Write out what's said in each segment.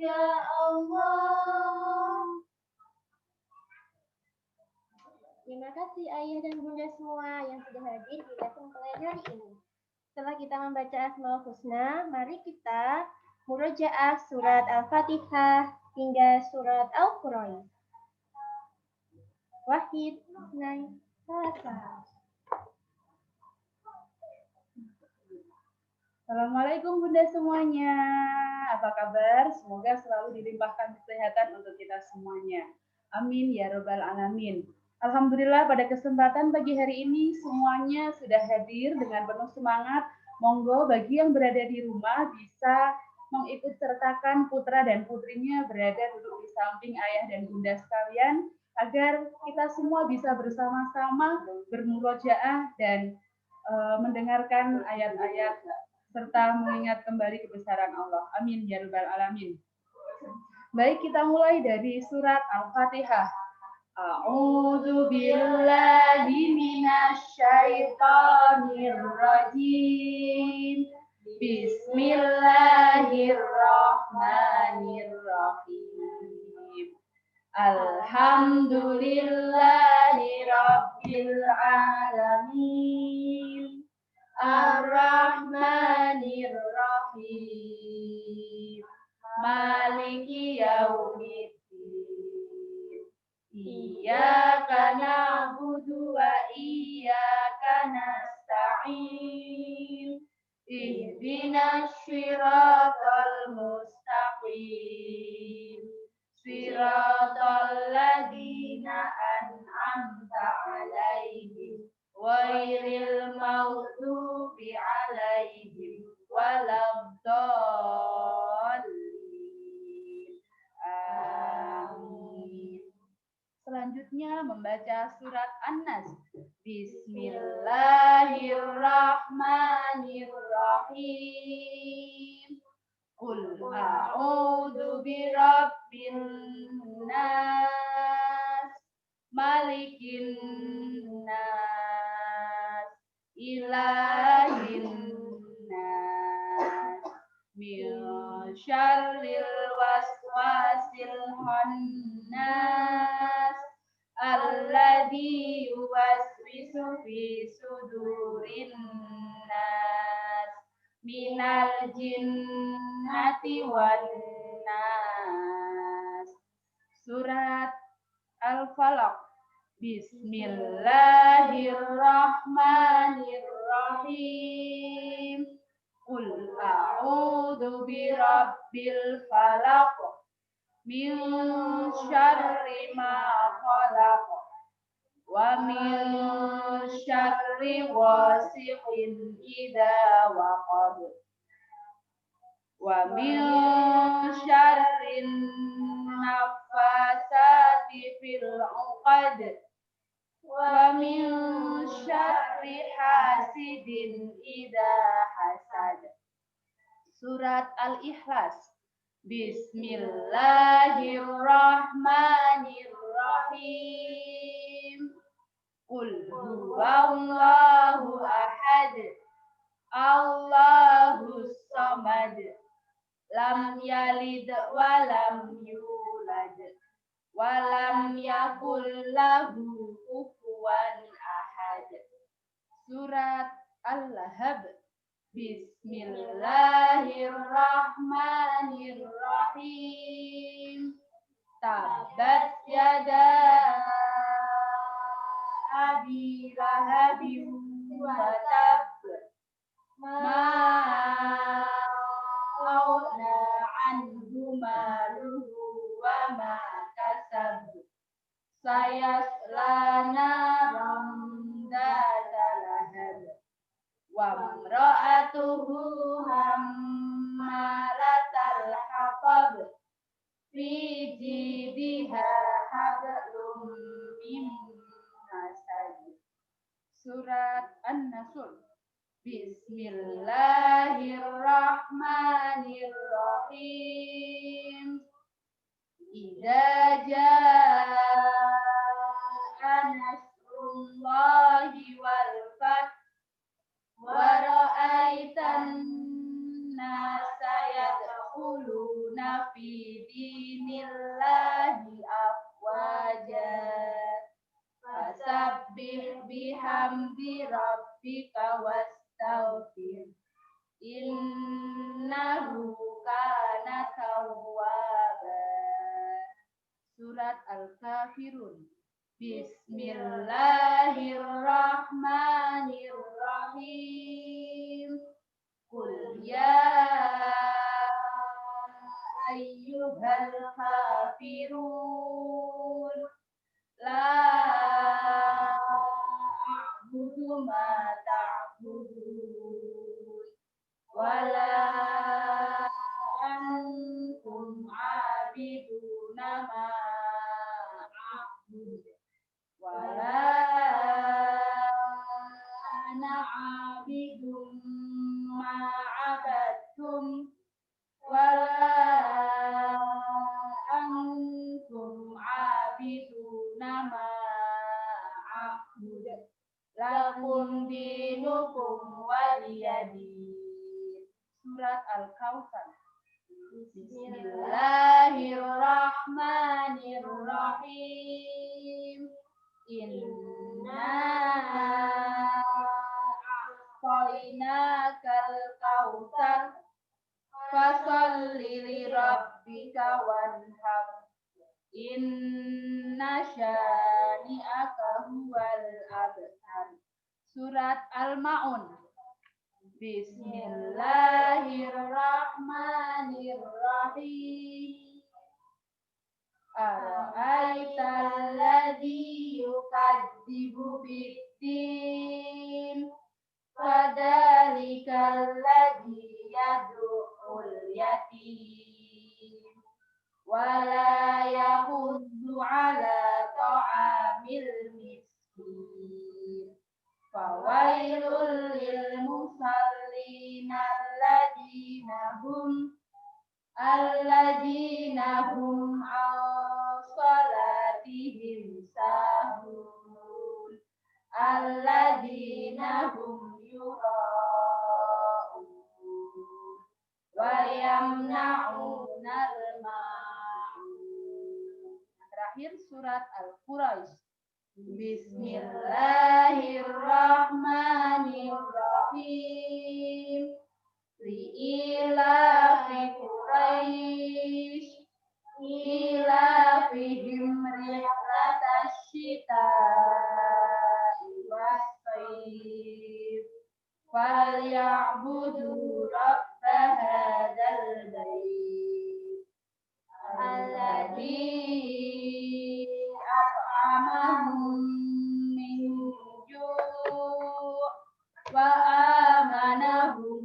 ya Allah. Terima kasih ayah dan bunda semua yang sudah hadir di lesson plan hari ini. Setelah kita membaca Asmaul Husna, mari kita murojaah surat Al-Fatihah hingga surat Al-Qur'an. Wahid, Isnain, Salasa. Assalamualaikum bunda semuanya. Apa kabar? Semoga selalu dilimpahkan kesehatan untuk kita semuanya. Amin ya robbal alamin. Alhamdulillah pada kesempatan pagi hari ini semuanya sudah hadir dengan penuh semangat. Monggo bagi yang berada di rumah bisa mengikut sertakan putra dan putrinya berada duduk di samping ayah dan bunda sekalian agar kita semua bisa bersama-sama bermurojaah dan mendengarkan ayat-ayat serta mengingat kembali kebesaran Allah. Amin ya rabbal alamin. Baik, kita mulai dari surat Al-Fatihah. A'udzu billahi minasyaitonir rajim. Bismillahirrahmanirrahim. Alhamdulillahi rabbil alamin. Ar-Rahmanir-Rahim. Maliki yaumiddin. Iyyaka na'budu wa iyyaka nasta'in. Ihdinas shiratal mustaqim. Shiratal ladzina an'amta 'alaihim ghairil maghdubi 'alaihim waladdallin. Amin. Selanjutnya membaca surat An-Nas. Bismillahirrahmanirrahim. Qul a'udzu birabbin nas, malikin nas, ilahin nas, min syarril waswasil khannas, alladzi yuwaswisu fi sudurin nas, minal jinnati wan nas. Surat Al-Falaq. Bismillahirrahmanirrahim. Qul a'udzu birabbil falaq min syarri ma khalaq wa min syarri ghasiqin idza waqab wa min syarrin nafasati fil 'uqad wa min syarri hasidin idza hasad. Surat Al-Ikhlas. Bismillahirrahmanirrahim. Qul huwallahu ahad, Allahus samad, lam yalid wa lam yulad wa lam yakul lahu kufuwan ahad. Surat Al-Lahab. Bismillahirrahmanirrahim. Tabbat yada abi lahabin wa tab, ma aghna anhu maluhu wa ma kasab, sayasla naran dzata lahab, wa imra'atuhu hammalatal hatab, fi jidha hablum min masad. Surat An-Nasr. Bismillahirrahmanirrahim. Idza jaa nasrullahi wal fath wa ra'aitan nasa yadkhuluna fi dinillahi afwaja fasabbih bihamdi rabbika wastaghfir innahu kana tawwaba. Surat Al-Kafirun. Bismillahirrahmanirrahim. Qul ya ayyuhal kafirun la a'budu ma ta'budun wala antum 'abiduna ma a'budu wala ana 'abidun ma 'abadtum wala antum 'abiduna ma a'budu lakum dinukum waliyadin. Surat Al-Kautsar. Bismillahirrahmanirrahim. Inna a'tainakal kautsar fasholli li rabbika wanhar. Inna syani'aka huwal abtar. Surat Al-Ma'un. Bismillahirrahmanirrahim. Ara'aital ladzi yukadzibu biddin fadzalikal ladzi yad'ul yatim wala yahuddu ala ta'amil miskin fawailul lil musallin alladzina hum an salatihim sahun alladzina hum yura'un wa yamna'unal ma'un. Terakhir surat Al-Quraisy. Bismillahirrahmanirrahim. Li'ilafi Quraisy ilafihim rihlatasy syita'i was-sayf falyabudu rabb hadzal bait alladzi at'amahum min ju' wa amanahum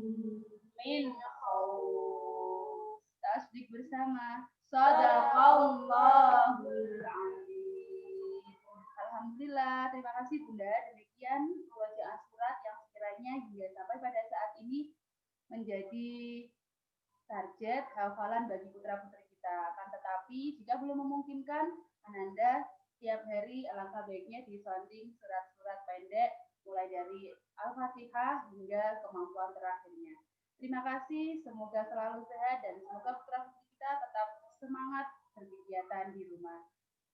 min khauf. Tasbih bersama. Shadaqallahul azim. Alhamdulillah, terima kasih Bunda. Demikian bacaan surat yang sekiranya hingga sampai pada saat ini menjadi target hafalan bagi putra-putri kita. Akan tetapi jika belum memungkinkan, Ananda setiap hari alangkah baiknya disonding surat-surat pendek mulai dari Al-Fatihah hingga kemampuan terakhirnya. Terima kasih, semoga selalu sehat dan semoga putra-putri kita tetap semangat berkegiatan di rumah.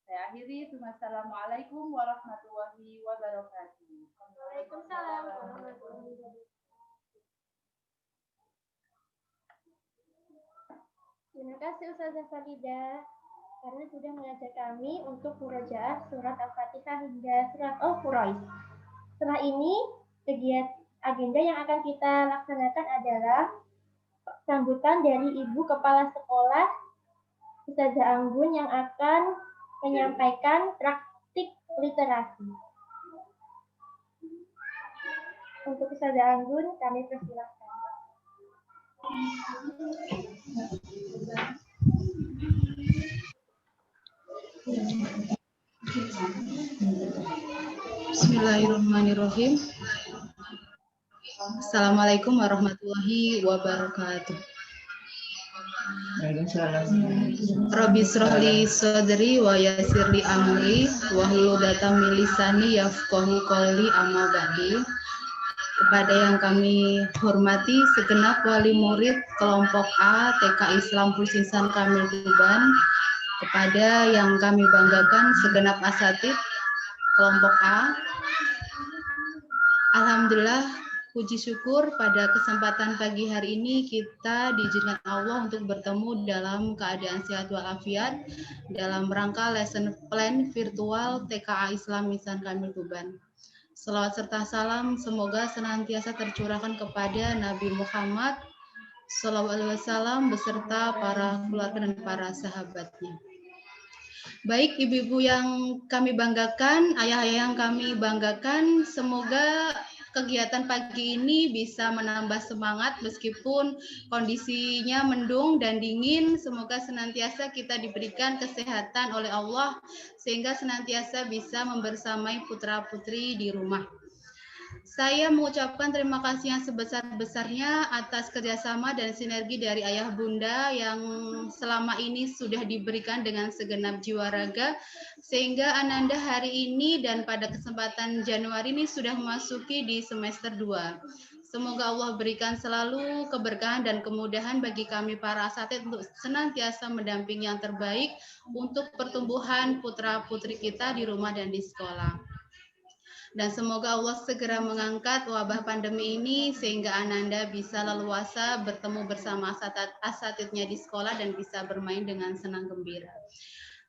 Saya akhiri. Wassalamualaikum warahmatullahi wabarakatuh. Waalaikumsalam warahmatullahi wabarakatuh. Terima kasih Ustazah Farida karena sudah mengajak kami untuk murojaah surat Al-Fatihah hingga surat Al-Quraisy. Setelah ini, agenda yang akan kita laksanakan adalah sambutan dari Ibu Kepala Sekolah Ustazah Anggun yang akan menyampaikan praktik literasi. Untuk Ustazah Anggun, kami persilahkan. Bismillahirrahmanirrahim. Assalamualaikum warahmatullahi wabarakatuh. Rabbi shrahli sadri wa yassirli amri wahlul 'uqdatam min lisani yafqahu qawli amma ba'du. kepada yang kami hormati segenap wali murid kelompok A TK Islam Pusinsan Kamil Tuban, kepada yang kami banggakan segenap asatid kelompok A. Alhamdulillah, puji syukur pada kesempatan pagi hari ini kita diizinkan Allah untuk bertemu dalam keadaan sehat walafiat dalam rangka lesson plan virtual TKA Islam Insan Kamil Tuban. Selawat serta salam semoga senantiasa tercurahkan kepada Nabi Muhammad SAW beserta para keluarga dan para sahabatnya. Baik ibu-ibu yang kami banggakan, ayah-ayah yang kami banggakan, semoga kegiatan pagi ini bisa menambah semangat meskipun kondisinya mendung dan dingin. Semoga senantiasa kita diberikan kesehatan oleh Allah sehingga senantiasa bisa membersamai putra-putri di rumah. Saya mengucapkan terima kasih yang sebesar-besarnya atas kerjasama dan sinergi dari ayah bunda yang selama ini sudah diberikan dengan segenap jiwa raga, sehingga Ananda hari ini dan pada kesempatan Januari ini sudah memasuki di semester 2. Semoga Allah berikan selalu keberkahan dan kemudahan bagi kami para asatid untuk senantiasa mendampingi yang terbaik untuk pertumbuhan putra-putri kita di rumah dan di sekolah. Dan semoga Allah segera mengangkat wabah pandemi ini sehingga Ananda bisa leluasa bertemu bersama asatidnya di sekolah dan bisa bermain dengan senang gembira.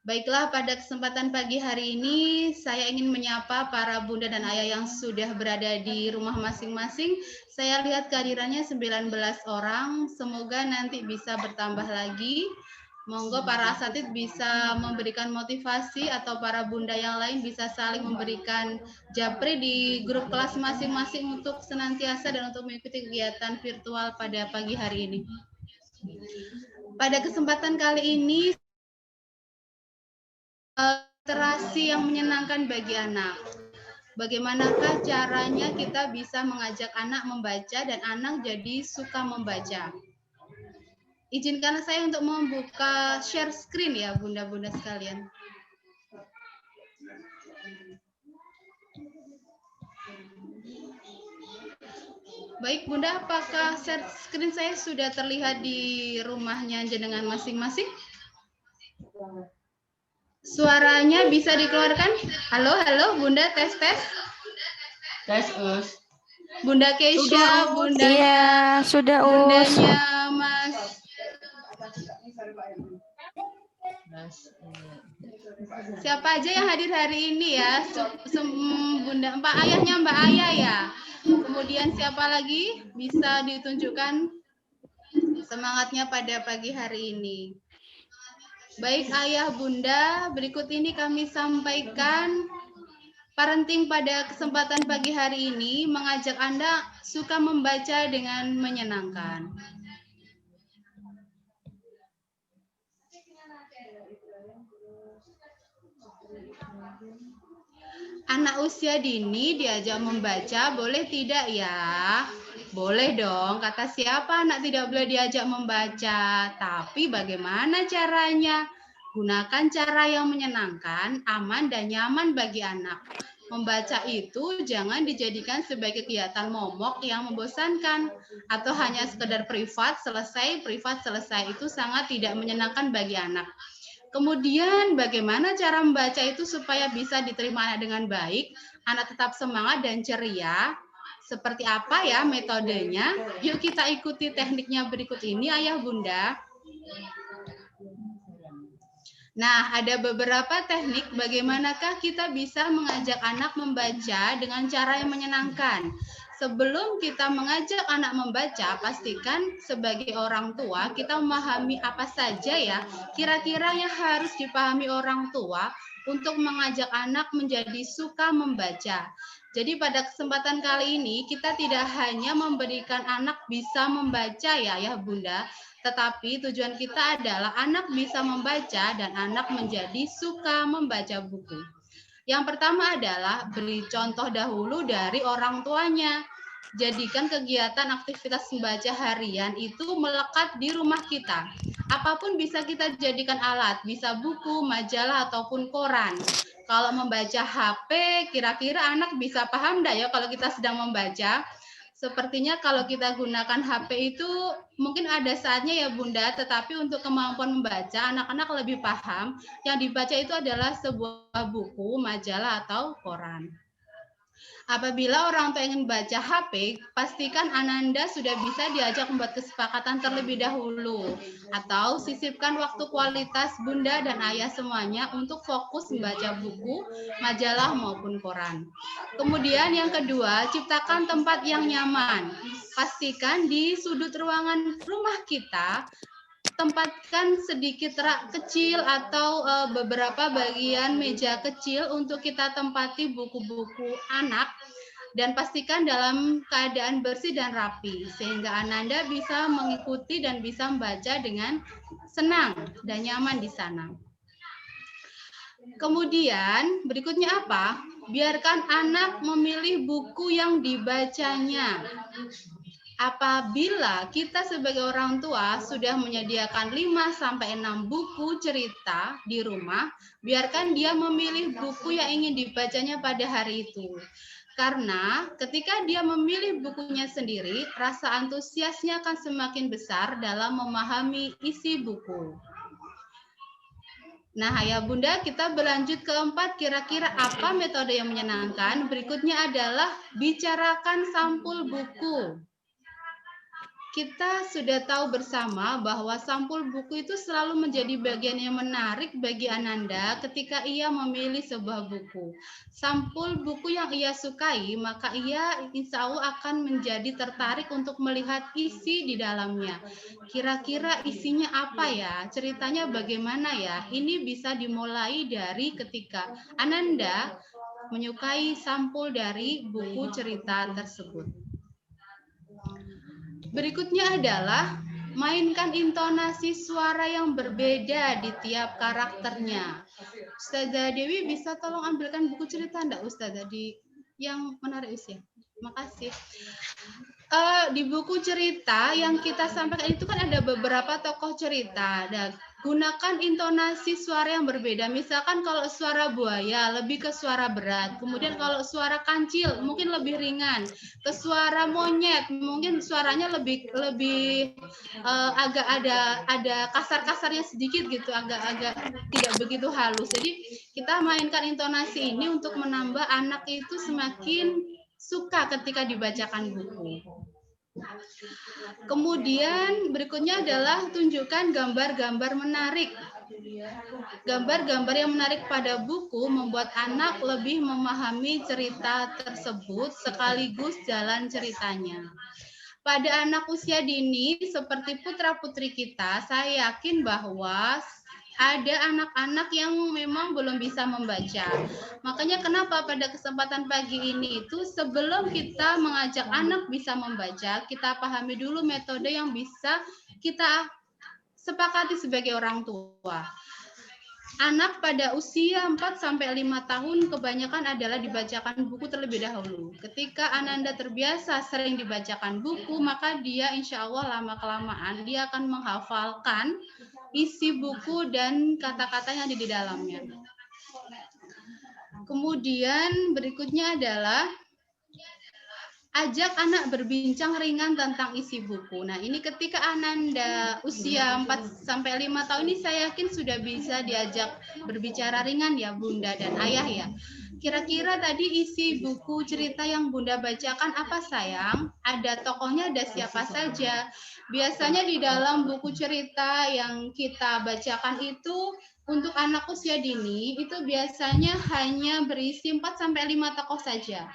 Baiklah, pada kesempatan pagi hari ini saya ingin menyapa para bunda dan ayah yang sudah berada di rumah masing-masing. Saya lihat kehadirannya 19 orang, semoga nanti bisa bertambah lagi. Monggo para asatid bisa memberikan motivasi atau para bunda yang lain bisa saling memberikan japri di grup kelas masing-masing untuk senantiasa dan untuk mengikuti kegiatan virtual pada pagi hari ini. Pada kesempatan kali ini, literasi yang menyenangkan bagi anak. Bagaimanakah caranya kita bisa mengajak anak membaca dan anak jadi suka membaca? Izinkan saya untuk membuka share screen ya, bunda-bunda sekalian. Baik, bunda, apakah share screen saya sudah terlihat di rumahnya jenengan masing-masing? Suaranya bisa dikeluarkan? Halo, halo, bunda, tes. Tes, Us. Bunda Keisha, bundanya, iya, sudah, Us. Bundanya Mas. Siapa aja yang hadir hari ini ya? Bunda, ayahnya Mbak Ayah ya. Kemudian siapa lagi bisa ditunjukkan semangatnya pada pagi hari ini? Baik ayah bunda, berikut ini kami sampaikan parenting pada kesempatan pagi hari ini mengajak Anda suka membaca dengan menyenangkan. Anak usia dini diajak membaca, boleh tidak ya? Boleh dong, kata siapa anak tidak boleh diajak membaca? Tapi bagaimana caranya? Gunakan cara yang menyenangkan, aman dan nyaman bagi anak. Membaca itu jangan dijadikan sebagai kegiatan momok yang membosankan atau hanya sekedar privat selesai itu sangat tidak menyenangkan bagi anak. Kemudian bagaimana cara membaca itu supaya bisa diterima anak dengan baik, anak tetap semangat dan ceria. Seperti apa ya metodenya? Yuk kita ikuti tekniknya berikut ini ayah bunda. Nah, ada beberapa teknik bagaimanakah kita bisa mengajak anak membaca dengan cara yang menyenangkan. Sebelum kita mengajak anak membaca, pastikan sebagai orang tua kita memahami apa saja ya kira-kira yang harus dipahami orang tua untuk mengajak anak menjadi suka membaca. Jadi pada kesempatan kali ini kita tidak hanya memberikan anak bisa membaca ya bunda, tetapi tujuan kita adalah anak bisa membaca dan anak menjadi suka membaca buku. Yang pertama adalah beri contoh dahulu dari orang tuanya. Jadikan kegiatan aktivitas membaca harian itu melekat di rumah kita. Apapun bisa kita jadikan alat, bisa buku, majalah, ataupun koran. Kalau membaca HP, kira-kira anak bisa paham enggak ya kalau kita sedang membaca? Sepertinya kalau kita gunakan HP itu mungkin ada saatnya ya Bunda, tetapi untuk kemampuan membaca, anak-anak lebih paham yang dibaca itu adalah sebuah buku, majalah, atau koran. Apabila orang tua ingin baca HP, pastikan Ananda sudah bisa diajak membuat kesepakatan terlebih dahulu. Atau sisipkan waktu kualitas Bunda dan Ayah semuanya untuk fokus membaca buku, majalah, maupun koran. Kemudian yang kedua, ciptakan tempat yang nyaman. Pastikan di sudut ruangan rumah kita, tempatkan sedikit rak kecil atau beberapa bagian meja kecil untuk kita tempati buku-buku anak dan pastikan dalam keadaan bersih dan rapi sehingga Ananda bisa mengikuti dan bisa membaca dengan senang dan nyaman di sana. Kemudian berikutnya apa? Biarkan anak memilih buku yang dibacanya. Apabila kita sebagai orang tua sudah menyediakan 5-6 buku cerita di rumah, biarkan dia memilih buku yang ingin dibacanya pada hari itu. Karena ketika dia memilih bukunya sendiri, rasa antusiasnya akan semakin besar dalam memahami isi buku. Nah, Ayah Bunda, kita berlanjut ke 4, kira-kira apa metode yang menyenangkan? Berikutnya adalah bicarakan sampul buku. Kita sudah tahu bersama bahwa sampul buku itu selalu menjadi bagian yang menarik bagi Ananda ketika ia memilih sebuah buku. Sampul buku yang ia sukai, maka ia insya Allah akan menjadi tertarik untuk melihat isi di dalamnya. Kira-kira isinya apa ya? Ceritanya bagaimana ya? Ini bisa dimulai dari ketika Ananda menyukai sampul dari buku cerita tersebut. Berikutnya adalah mainkan intonasi suara yang berbeda di tiap karakternya. Ustazah Dewi bisa tolong ambilkan buku cerita enggak Ustazah di yang menarik usia? Makasih. Di buku cerita yang kita sampaikan itu kan ada beberapa tokoh cerita dan gunakan intonasi suara yang berbeda. Misalkan kalau suara buaya lebih ke suara berat, kemudian kalau suara kancil mungkin lebih ringan, ke suara monyet mungkin suaranya lebih agak ada kasar-kasarnya sedikit gitu, agak tidak begitu halus. Jadi kita mainkan intonasi ini untuk menambah anak itu semakin suka ketika dibacakan buku. Kemudian berikutnya adalah tunjukkan gambar-gambar menarik. Gambar-gambar yang menarik pada buku membuat anak lebih memahami cerita tersebut sekaligus jalan ceritanya. Pada anak usia dini seperti putra-putri kita, saya yakin bahwa ada anak-anak yang memang belum bisa membaca. Makanya kenapa pada kesempatan pagi ini itu sebelum kita mengajak anak bisa membaca, kita pahami dulu metode yang bisa kita sepakati sebagai orang tua. Anak pada usia 4-5 tahun kebanyakan adalah dibacakan buku terlebih dahulu. Ketika Ananda terbiasa sering dibacakan buku, maka dia insya Allah lama-kelamaan dia akan menghafalkan isi buku dan kata-kata yang ada di dalamnya. Kemudian berikutnya adalah ajak anak berbincang ringan tentang isi buku. Nah, ini ketika Ananda usia 4-5 tahun ini saya yakin sudah bisa diajak berbicara ringan ya Bunda dan Ayah ya. Kira-kira tadi isi buku cerita yang Bunda bacakan apa sayang? Ada tokohnya, ada siapa saja? Biasanya di dalam buku cerita yang kita bacakan itu untuk anak usia dini itu biasanya hanya berisi 4-5 tokoh saja.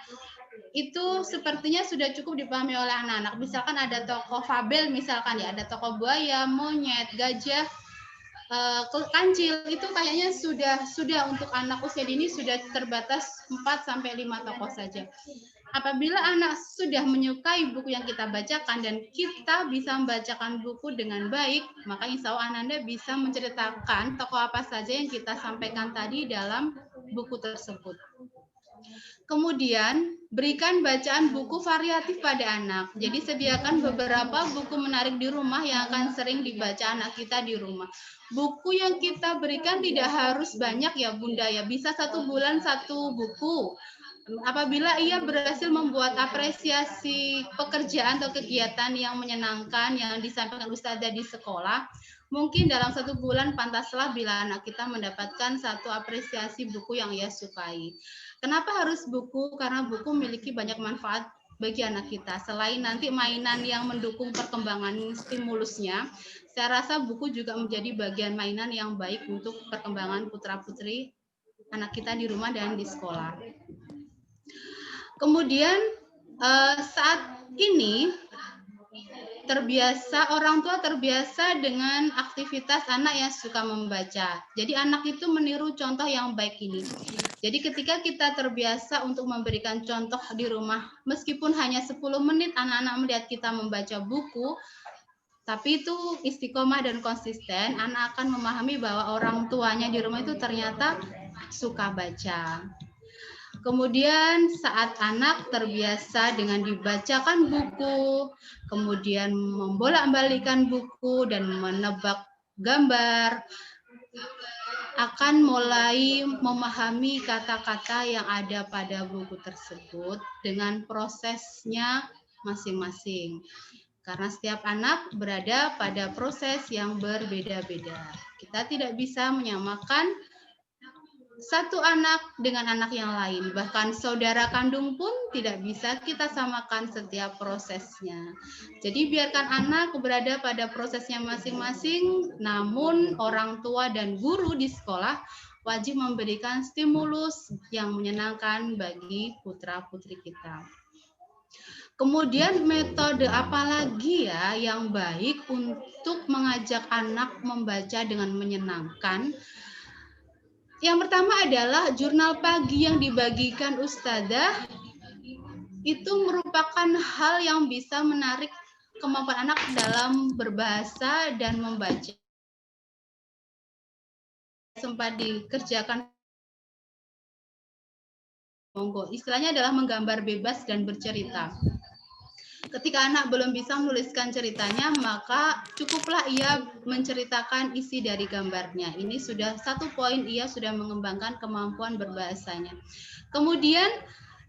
Itu sepertinya sudah cukup dipahami oleh anak-anak. Misalkan ada tokoh fabel misalkan ya, ada tokoh buaya, monyet, gajah, kancil, itu kayaknya sudah untuk anak usia dini sudah terbatas 4-5 tokoh saja. Apabila anak sudah menyukai buku yang kita bacakan dan kita bisa membacakan buku dengan baik, maka insya Allah Ananda bisa menceritakan tokoh apa saja yang kita sampaikan tadi dalam buku tersebut. Kemudian, berikan bacaan buku variatif pada anak. Jadi, sediakan beberapa buku menarik di rumah yang akan sering dibaca anak kita di rumah. Buku yang kita berikan tidak harus banyak ya Bunda ya. Bisa 1 bulan 1 buku. Apabila ia berhasil membuat apresiasi pekerjaan atau kegiatan yang menyenangkan yang disampaikan Ustazah di sekolah, mungkin dalam 1 bulan pantaslah bila anak kita mendapatkan satu apresiasi buku yang ia sukai. Kenapa harus buku? Karena buku memiliki banyak manfaat bagi anak kita. Selain nanti mainan yang mendukung perkembangan stimulusnya, saya rasa buku juga menjadi bagian mainan yang baik untuk perkembangan putra-putri anak kita di rumah dan di sekolah. Kemudian saat ini orang tua terbiasa dengan aktivitas anak yang suka membaca. Jadi anak itu meniru contoh yang baik ini. Jadi ketika kita terbiasa untuk memberikan contoh di rumah, meskipun hanya 10 menit anak-anak melihat kita membaca buku, tapi itu istiqomah dan konsisten, anak akan memahami bahwa orang tuanya di rumah itu ternyata suka baca. Kemudian saat anak terbiasa dengan dibacakan buku, kemudian membolak-balikan buku dan menebak gambar, akan mulai memahami kata-kata yang ada pada buku tersebut dengan prosesnya masing-masing. Karena setiap anak berada pada proses yang berbeda-beda. Kita tidak bisa menyamakan satu anak dengan anak yang lain, bahkan saudara kandung pun tidak bisa kita samakan setiap prosesnya. Jadi biarkan anak berada pada prosesnya masing-masing, namun orang tua dan guru di sekolah wajib memberikan stimulus yang menyenangkan bagi putra-putri kita. Kemudian metode apa lagi ya yang baik untuk mengajak anak membaca dengan menyenangkan? Yang pertama adalah jurnal pagi yang dibagikan Ustazah itu merupakan hal yang bisa menarik kemampuan anak dalam berbahasa dan membaca. Sempat dikerjakan, monggo. Istilahnya adalah menggambar bebas dan bercerita. Ketika anak belum bisa menuliskan ceritanya, maka cukuplah ia menceritakan isi dari gambarnya. Ini sudah 1 poin, ia sudah mengembangkan kemampuan berbahasanya. Kemudian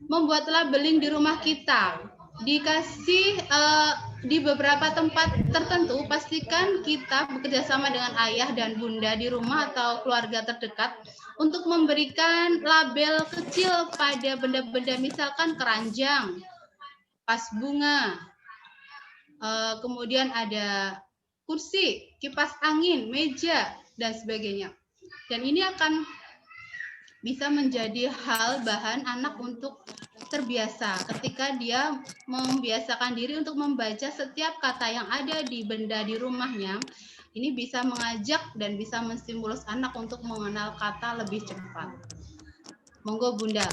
membuat labeling di rumah kita. Dikasih di beberapa tempat tertentu, pastikan kita bekerja sama dengan ayah dan bunda di rumah atau keluarga terdekat untuk memberikan label kecil pada benda-benda, misalkan keranjang, vas bunga, kemudian ada kursi, kipas angin, meja, dan sebagainya. Dan ini akan bisa menjadi hal bahan anak untuk terbiasa ketika dia membiasakan diri untuk membaca setiap kata yang ada di benda di rumahnya. Ini bisa mengajak dan bisa menstimulus anak untuk mengenal kata lebih cepat. Monggo Bunda,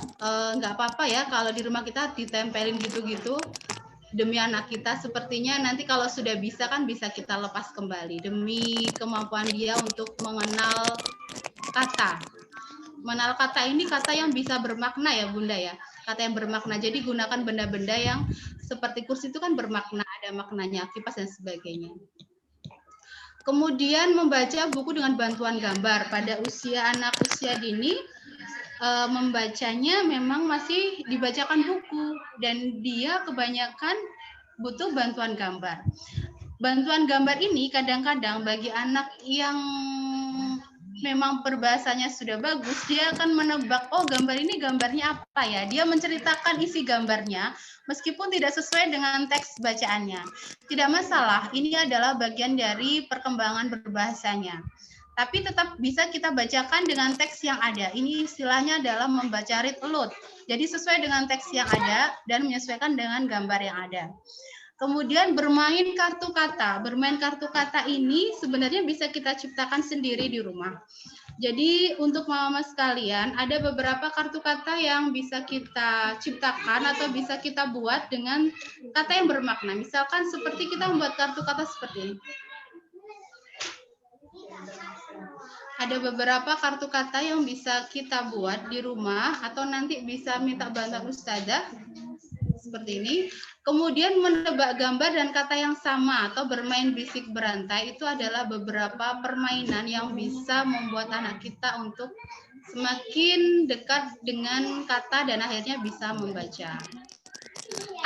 nggak apa-apa ya kalau di rumah kita ditempelin gitu-gitu demi anak kita. Sepertinya nanti kalau sudah bisa kan bisa kita lepas kembali demi kemampuan dia untuk mengenal kata. Mengenal kata ini kata yang bisa bermakna ya Bunda ya, kata yang bermakna. Jadi gunakan benda-benda yang seperti kursi itu kan bermakna, ada maknanya, kipas dan sebagainya. Kemudian membaca buku dengan bantuan gambar. Pada anak usia dini, membacanya memang masih dibacakan buku dan dia kebanyakan butuh bantuan gambar. Bantuan gambar ini kadang-kadang bagi anak yang memang berbahasanya sudah bagus, dia akan menebak, oh gambar ini gambarnya apa ya. Dia menceritakan isi gambarnya meskipun tidak sesuai dengan teks bacaannya. Tidak masalah, ini adalah bagian dari perkembangan berbahasanya. Tapi tetap bisa kita bacakan dengan teks yang ada. Ini istilahnya adalah membaca read aloud. Jadi sesuai dengan teks yang ada dan menyesuaikan dengan gambar yang ada. Kemudian bermain kartu kata. Bermain kartu kata ini sebenarnya bisa kita ciptakan sendiri di rumah. Jadi untuk mama-mama sekalian, ada beberapa kartu kata yang bisa kita ciptakan atau bisa kita buat dengan kata yang bermakna. Misalkan seperti kita membuat kartu kata seperti ini. Ada beberapa kartu kata yang bisa kita buat di rumah atau nanti bisa minta bantuan Ustazah seperti ini. Kemudian menebak gambar dan kata yang sama atau bermain bisik berantai itu adalah beberapa permainan yang bisa membuat anak kita untuk semakin dekat dengan kata dan akhirnya bisa membaca.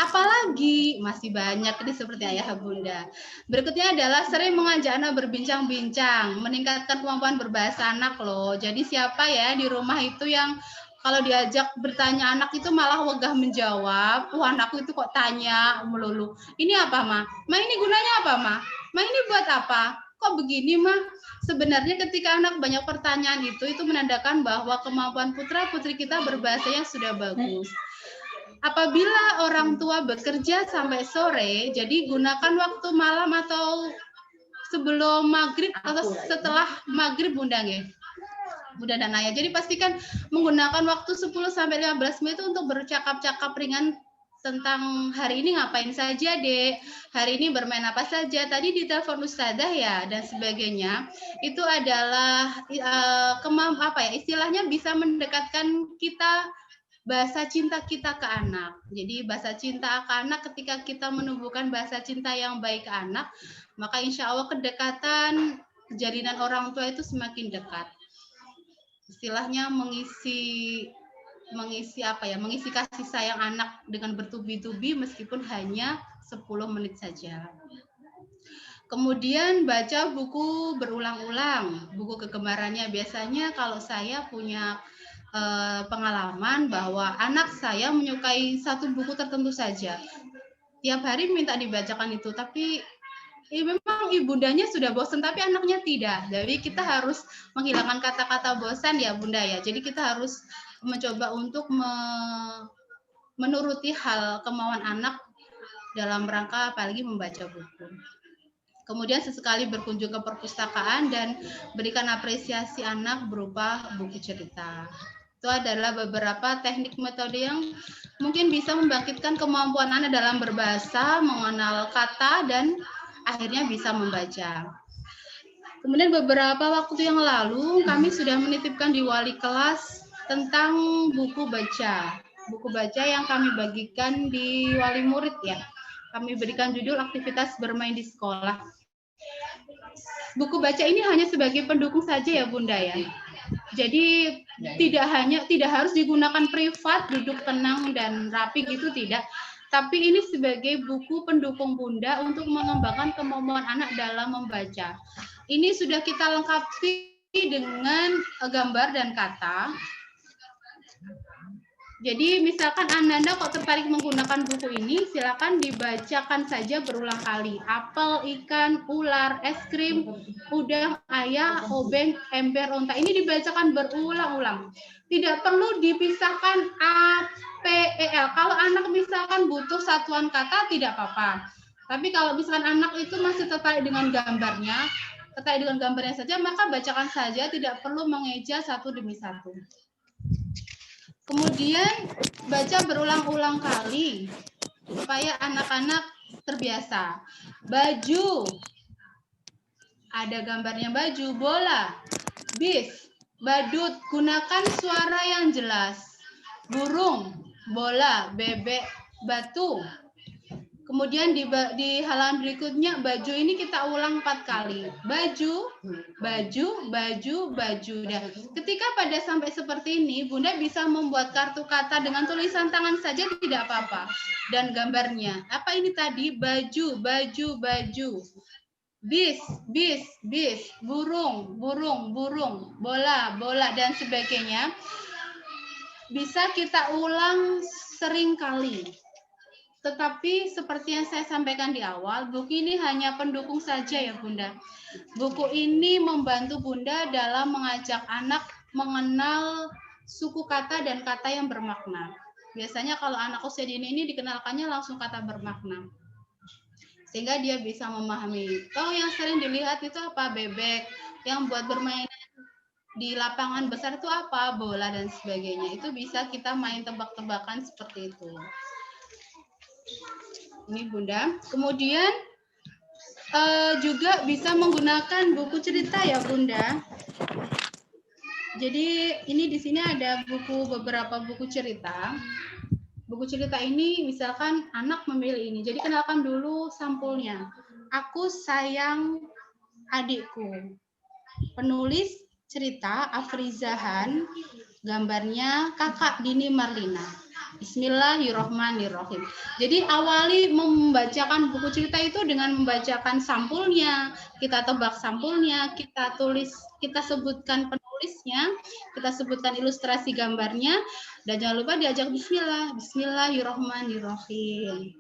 Apalagi masih banyak ini seperti ayah bunda. Berikutnya adalah sering mengajak anak berbincang-bincang, meningkatkan kemampuan berbahasa anak loh. Jadi siapa ya di rumah itu yang kalau diajak bertanya anak itu malah wegah menjawab. Wah, anakku itu kok tanya melulu. Ini apa, Ma? Ma, ini gunanya apa, Ma? Ma, ini buat apa? Kok begini, Ma? Sebenarnya ketika anak banyak pertanyaan itu menandakan bahwa kemampuan putra-putri kita berbahasanya sudah bagus. Apabila orang tua bekerja sampai sore, jadi gunakan waktu malam atau sebelum maghrib atau setelah maghrib bunda ya. Bunda dan ayah. Jadi pastikan menggunakan waktu 10-15 menit itu untuk bercakap-cakap ringan tentang hari ini ngapain saja, Dek. Hari ini bermain apa saja. Tadi di telepon ustadzah ya dan sebagainya. Itu adalah istilahnya bisa mendekatkan kita bahasa cinta kita ke anak. Jadi bahasa cinta ke anak ketika kita menumbuhkan bahasa cinta yang baik ke anak, maka insya Allah kedekatan jalinan orang tua itu semakin dekat. Istilahnya mengisi kasih sayang anak dengan bertubi-tubi meskipun hanya 10 menit saja. Kemudian baca buku berulang-ulang, buku kegemarannya. Biasanya kalau saya punya pengalaman bahwa anak saya menyukai satu buku tertentu saja. Tiap hari minta dibacakan itu, tapi memang ibundanya sudah bosan, tapi anaknya tidak. Jadi kita harus menghilangkan kata-kata bosan ya bunda ya. Jadi kita harus mencoba untuk menuruti hal kemauan anak dalam rangka apalagi membaca buku. Kemudian sesekali berkunjung ke perpustakaan dan berikan apresiasi anak berupa buku cerita. Itu adalah beberapa teknik metode yang mungkin bisa membangkitkan kemampuan anak dalam berbahasa, mengenal kata, dan akhirnya bisa membaca. Kemudian beberapa waktu yang lalu kami sudah menitipkan di wali kelas tentang buku baca. Buku baca yang kami bagikan di wali murid ya. Kami berikan judul aktivitas bermain di sekolah. Buku baca ini hanya sebagai pendukung saja ya bunda ya. Jadi tidak harus digunakan privat, duduk tenang dan rapi gitu tidak. Tapi ini sebagai buku pendukung bunda untuk mengembangkan kemampuan anak dalam membaca. Ini sudah kita lengkapi dengan gambar dan kata. Jadi misalkan Anda kok tertarik menggunakan buku ini, silakan dibacakan saja berulang kali. Apel, ikan, ular, es krim, udang, ayam, obeng, ember, onta. Ini dibacakan berulang-ulang. Tidak perlu dipisahkan A, P, E, L. Kalau anak misalkan butuh satuan kata, tidak apa-apa. Tapi kalau misalkan anak itu masih tertarik dengan gambarnya saja, maka bacakan saja, tidak perlu mengeja satu demi satu. Kemudian baca berulang-ulang kali supaya anak-anak terbiasa. Baju, ada gambarnya baju, bola, bis, badut, gunakan suara yang jelas. Burung, bola, bebek, batu. Kemudian di halaman berikutnya baju ini kita ulang 4 kali. Baju, baju, baju, baju. Dan ketika pada sampai seperti ini, bunda bisa membuat kartu kata dengan tulisan tangan saja tidak apa-apa. Dan gambarnya, apa ini tadi? Baju, baju, baju. Bis, bis, bis. Burung, burung, burung. Bola, bola, dan sebagainya. Bisa kita ulang sering kali. Tetapi seperti yang saya sampaikan di awal, buku ini hanya pendukung saja ya bunda. Buku ini membantu bunda dalam mengajak anak mengenal suku kata dan kata yang bermakna. Biasanya kalau anak usia dini ini dikenalkannya langsung kata bermakna. Sehingga dia bisa memahami. Oh yang sering dilihat itu apa? Bebek. Yang buat bermain di lapangan besar itu apa? Bola dan sebagainya. Itu bisa kita main tebak-tebakan seperti itu. Ini bunda. Kemudian juga bisa menggunakan buku cerita ya bunda. Jadi ini di sini ada beberapa buku cerita. Buku cerita ini misalkan anak memilih ini. Jadi kenalkan dulu sampulnya. Aku sayang adikku. Penulis cerita Afrizahan, gambarnya Kakak Dini Marlina. Bismillahirrohmanirrohim. Jadi awali membacakan buku cerita itu dengan membacakan sampulnya, kita tebak sampulnya, kita tulis, kita sebutkan penulisnya, kita sebutkan ilustrasi gambarnya, dan jangan lupa diajak bismillah, bismillahirrohmanirrohim.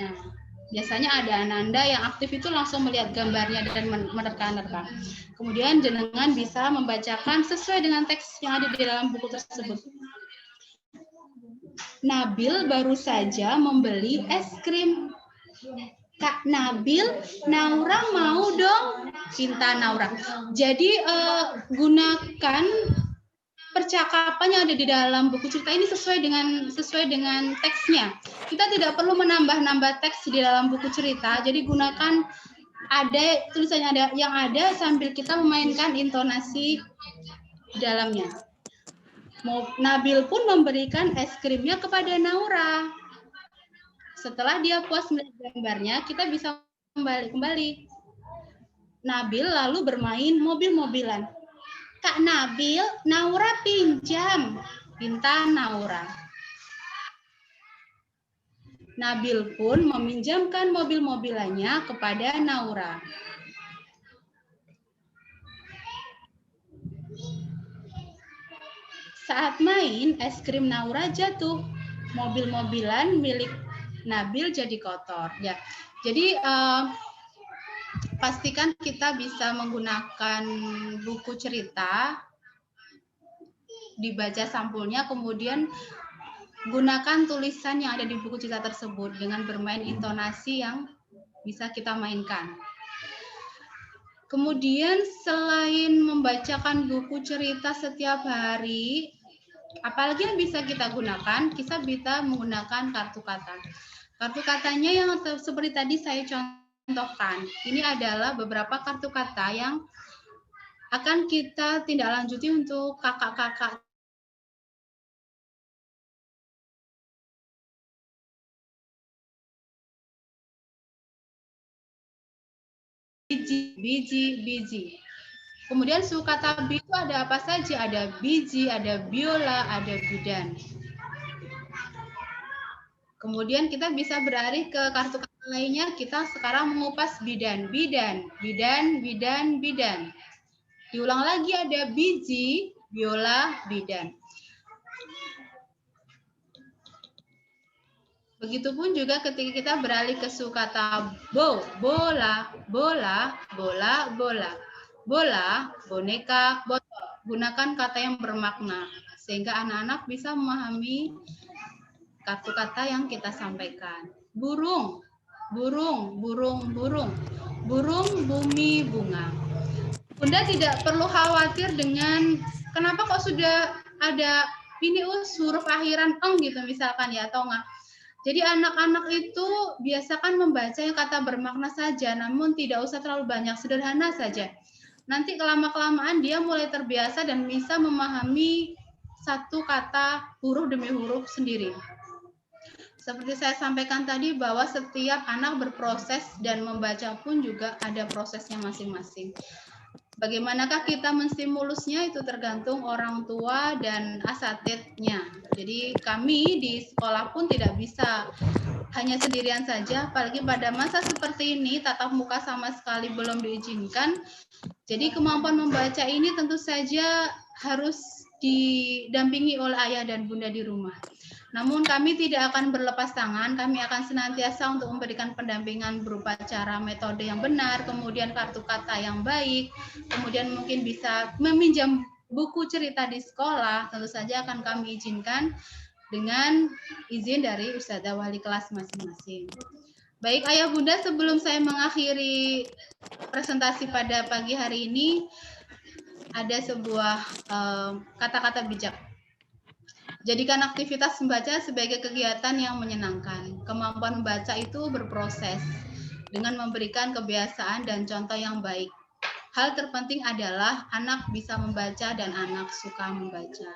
Nah, biasanya ada ananda yang aktif itu langsung melihat gambarnya dan menerka-nerka. Kemudian jenengan bisa membacakan sesuai dengan teks yang ada di dalam buku tersebut. Nabil baru saja membeli es krim. Kak Nabil, Naura mau dong, pinta Naura. Jadi gunakan percakapan yang ada di dalam buku cerita ini sesuai dengan teksnya. Kita tidak perlu menambah-nambah teks di dalam buku cerita. Jadi gunakan ada tulisannya yang ada sambil kita memainkan intonasi di dalamnya. Nabil pun memberikan es krimnya kepada Naura. Setelah dia puas melihat gambarnya, kita bisa kembali. Nabil lalu bermain mobil-mobilan. Kak Nabil, Naura pinjam, pinta Naura. Nabil pun meminjamkan mobil-mobilannya kepada Naura. Saat main, es krim Naura jatuh. Mobil-mobilan milik Nabil jadi kotor. Ya, jadi pastikan kita bisa menggunakan buku cerita, dibaca sampulnya, kemudian gunakan tulisan yang ada di buku cerita tersebut dengan bermain intonasi yang bisa kita mainkan. Kemudian selain membacakan buku cerita setiap hari, apalagi yang bisa kita gunakan, kita bisa menggunakan kartu kata. Kartu katanya yang seperti tadi saya contohkan. Ini adalah beberapa kartu kata yang akan kita tindak lanjuti untuk kakak-kakak. Biji. Kemudian suku kata bi itu ada apa saja? Ada biji, ada biola, ada bidan. Kemudian kita bisa beralih ke kartu kata lainnya. Kita sekarang mengupas bidan. Diulang lagi ada biji, biola, bidan. Begitupun juga ketika kita beralih ke suku kata bola, boneka, botol. Gunakan kata yang bermakna sehingga anak-anak bisa memahami kartu kata yang kita sampaikan. Burung, bumi, bunga. Bunda tidak perlu khawatir dengan kenapa kok sudah ada ini huruf akhiran eng gitu misalkan ya atau enggak. Jadi anak-anak itu biasakan membaca yang kata bermakna saja, namun tidak usah terlalu banyak, sederhana saja. Nanti kelama-kelamaan dia mulai terbiasa dan bisa memahami satu kata huruf demi huruf sendiri. Seperti saya sampaikan tadi bahwa setiap anak berproses dan membaca pun juga ada prosesnya masing-masing. Bagaimanakah kita menstimulusnya itu tergantung orang tua dan asatidnya. Jadi kami di sekolah pun tidak bisa hanya sendirian saja, apalagi pada masa seperti ini tatap muka sama sekali belum diizinkan. Jadi kemampuan membaca ini tentu saja harus didampingi oleh ayah dan bunda di rumah. Namun kami tidak akan berlepas tangan, kami akan senantiasa untuk memberikan pendampingan berupa cara metode yang benar, kemudian kartu kata yang baik, kemudian mungkin bisa meminjam buku cerita di sekolah, tentu saja akan kami izinkan dengan izin dari Ustazah wali kelas masing-masing. Baik ayah bunda, sebelum saya mengakhiri presentasi pada pagi hari ini, ada sebuah kata-kata bijak. Jadikan aktivitas membaca sebagai kegiatan yang menyenangkan. Kemampuan membaca itu berproses dengan memberikan kebiasaan dan contoh yang baik. Hal terpenting adalah anak bisa membaca dan anak suka membaca.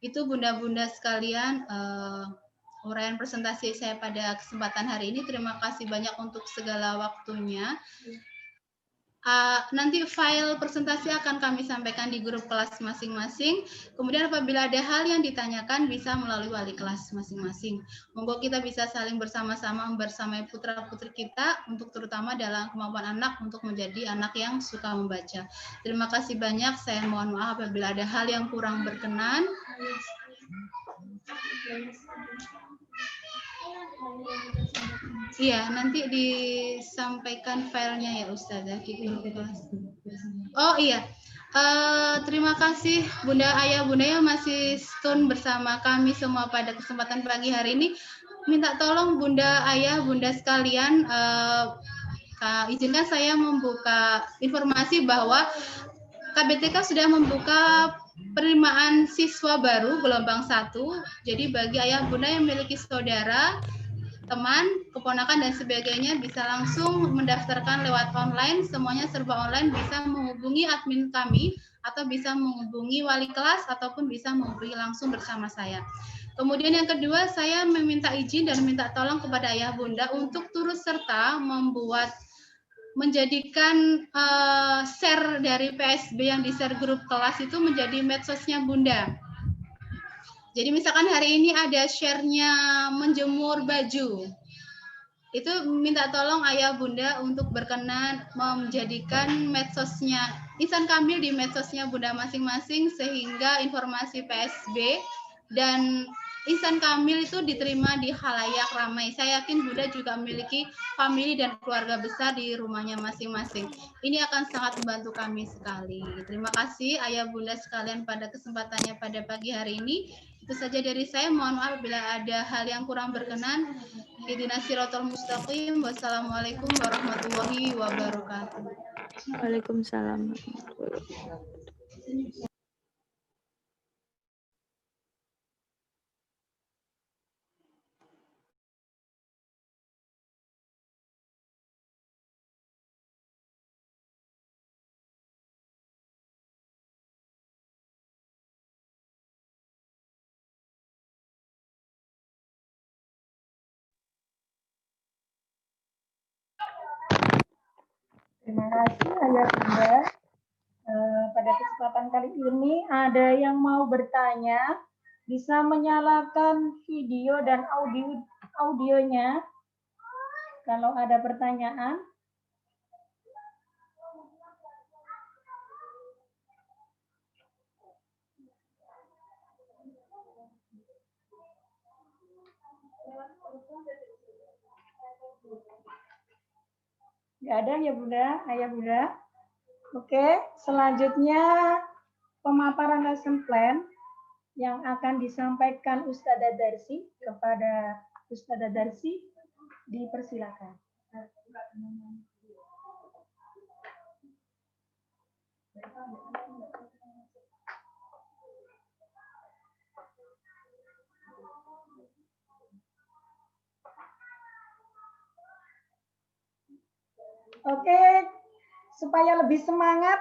Itu bunda-bunda sekalian, uraian presentasi saya pada kesempatan hari ini. Terima kasih banyak untuk segala waktunya. nanti file presentasi akan kami sampaikan di grup kelas masing-masing. Kemudian apabila ada hal yang ditanyakan bisa melalui wali kelas masing-masing. Monggo kita bisa saling bersama-sama membersamai putra-putri kita untuk terutama dalam kemampuan anak untuk menjadi anak yang suka membaca. Terima kasih banyak. Saya mohon maaf apabila ada hal yang kurang berkenan. Iya, nanti disampaikan filenya ya Ustazah di grup kelas. Oh iya, terima kasih Bunda Ayah Bunda yang masih stun bersama kami semua pada kesempatan pagi hari ini. Minta tolong Bunda Ayah Bunda sekalian, izinkan saya membuka informasi bahwa KBTK sudah membuka penerimaan siswa baru gelombang 1. Jadi bagi ayah bunda yang memiliki saudara, teman, keponakan dan sebagainya bisa langsung mendaftarkan lewat online, semuanya serba online, bisa menghubungi admin kami atau bisa menghubungi wali kelas ataupun bisa menghubungi langsung bersama saya. Kemudian yang kedua, saya meminta izin dan minta tolong kepada ayah bunda untuk turut serta menjadikan share dari PSB yang di-share grup kelas itu menjadi medsosnya Bunda. Jadi misalkan hari ini ada share-nya menjemur baju. Itu minta tolong ayah bunda untuk berkenan menjadikan medsosnya Insan Kamil di medsosnya bunda masing-masing sehingga informasi PSB dan Insan Kamil itu diterima di khalayak ramai. Saya yakin bunda juga memiliki famili dan keluarga besar di rumahnya masing-masing. Ini akan sangat membantu kami sekali. Terima kasih ayah bunda sekalian pada kesempatannya pada pagi hari ini. Itu saja dari saya. Mohon maaf bila ada hal yang kurang berkenan. Ihdinas siratal mustaqim. Wassalamualaikum warahmatullahi wabarakatuh. Waalaikumsalam. Terima kasih ayah bunda. Pada kesempatan kali ini ada yang mau bertanya, bisa menyalakan video dan audionya kalau ada pertanyaan. Nggak ada ya bunda, ayah bunda. Oke, selanjutnya pemaparan lesson plan yang akan disampaikan Ustadzah Darsi kepada Ustadzah Darsi, dipersilakan. Oke, supaya lebih semangat,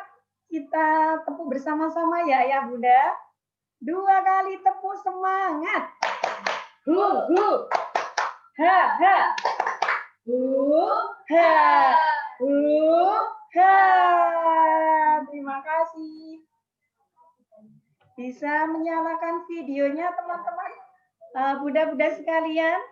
kita tepuk bersama-sama ya ayah bunda. 2 kali tepuk semangat. Hu, ha, ha. Hu, ha, hu, ha. Terima kasih. Bisa menyalakan videonya teman-teman, bunda-bunda sekalian.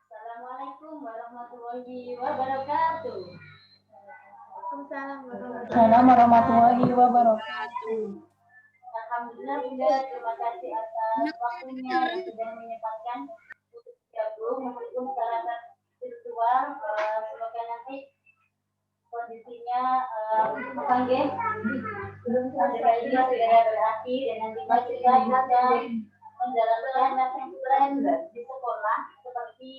Assalamualaikum warahmatullahi wabarakatuh. Waalaikumsalam warahmatullahi wabarakatuh. Alhamdulillah Bunda, terima kasih atas waktunya yang sudah menyempatkan untuk bergabung meskipun secara virtual. Semoga nanti kondisinya panggil ini segera berakhir dan nanti kita bisa menjalankan lesson plan di sekolah seperti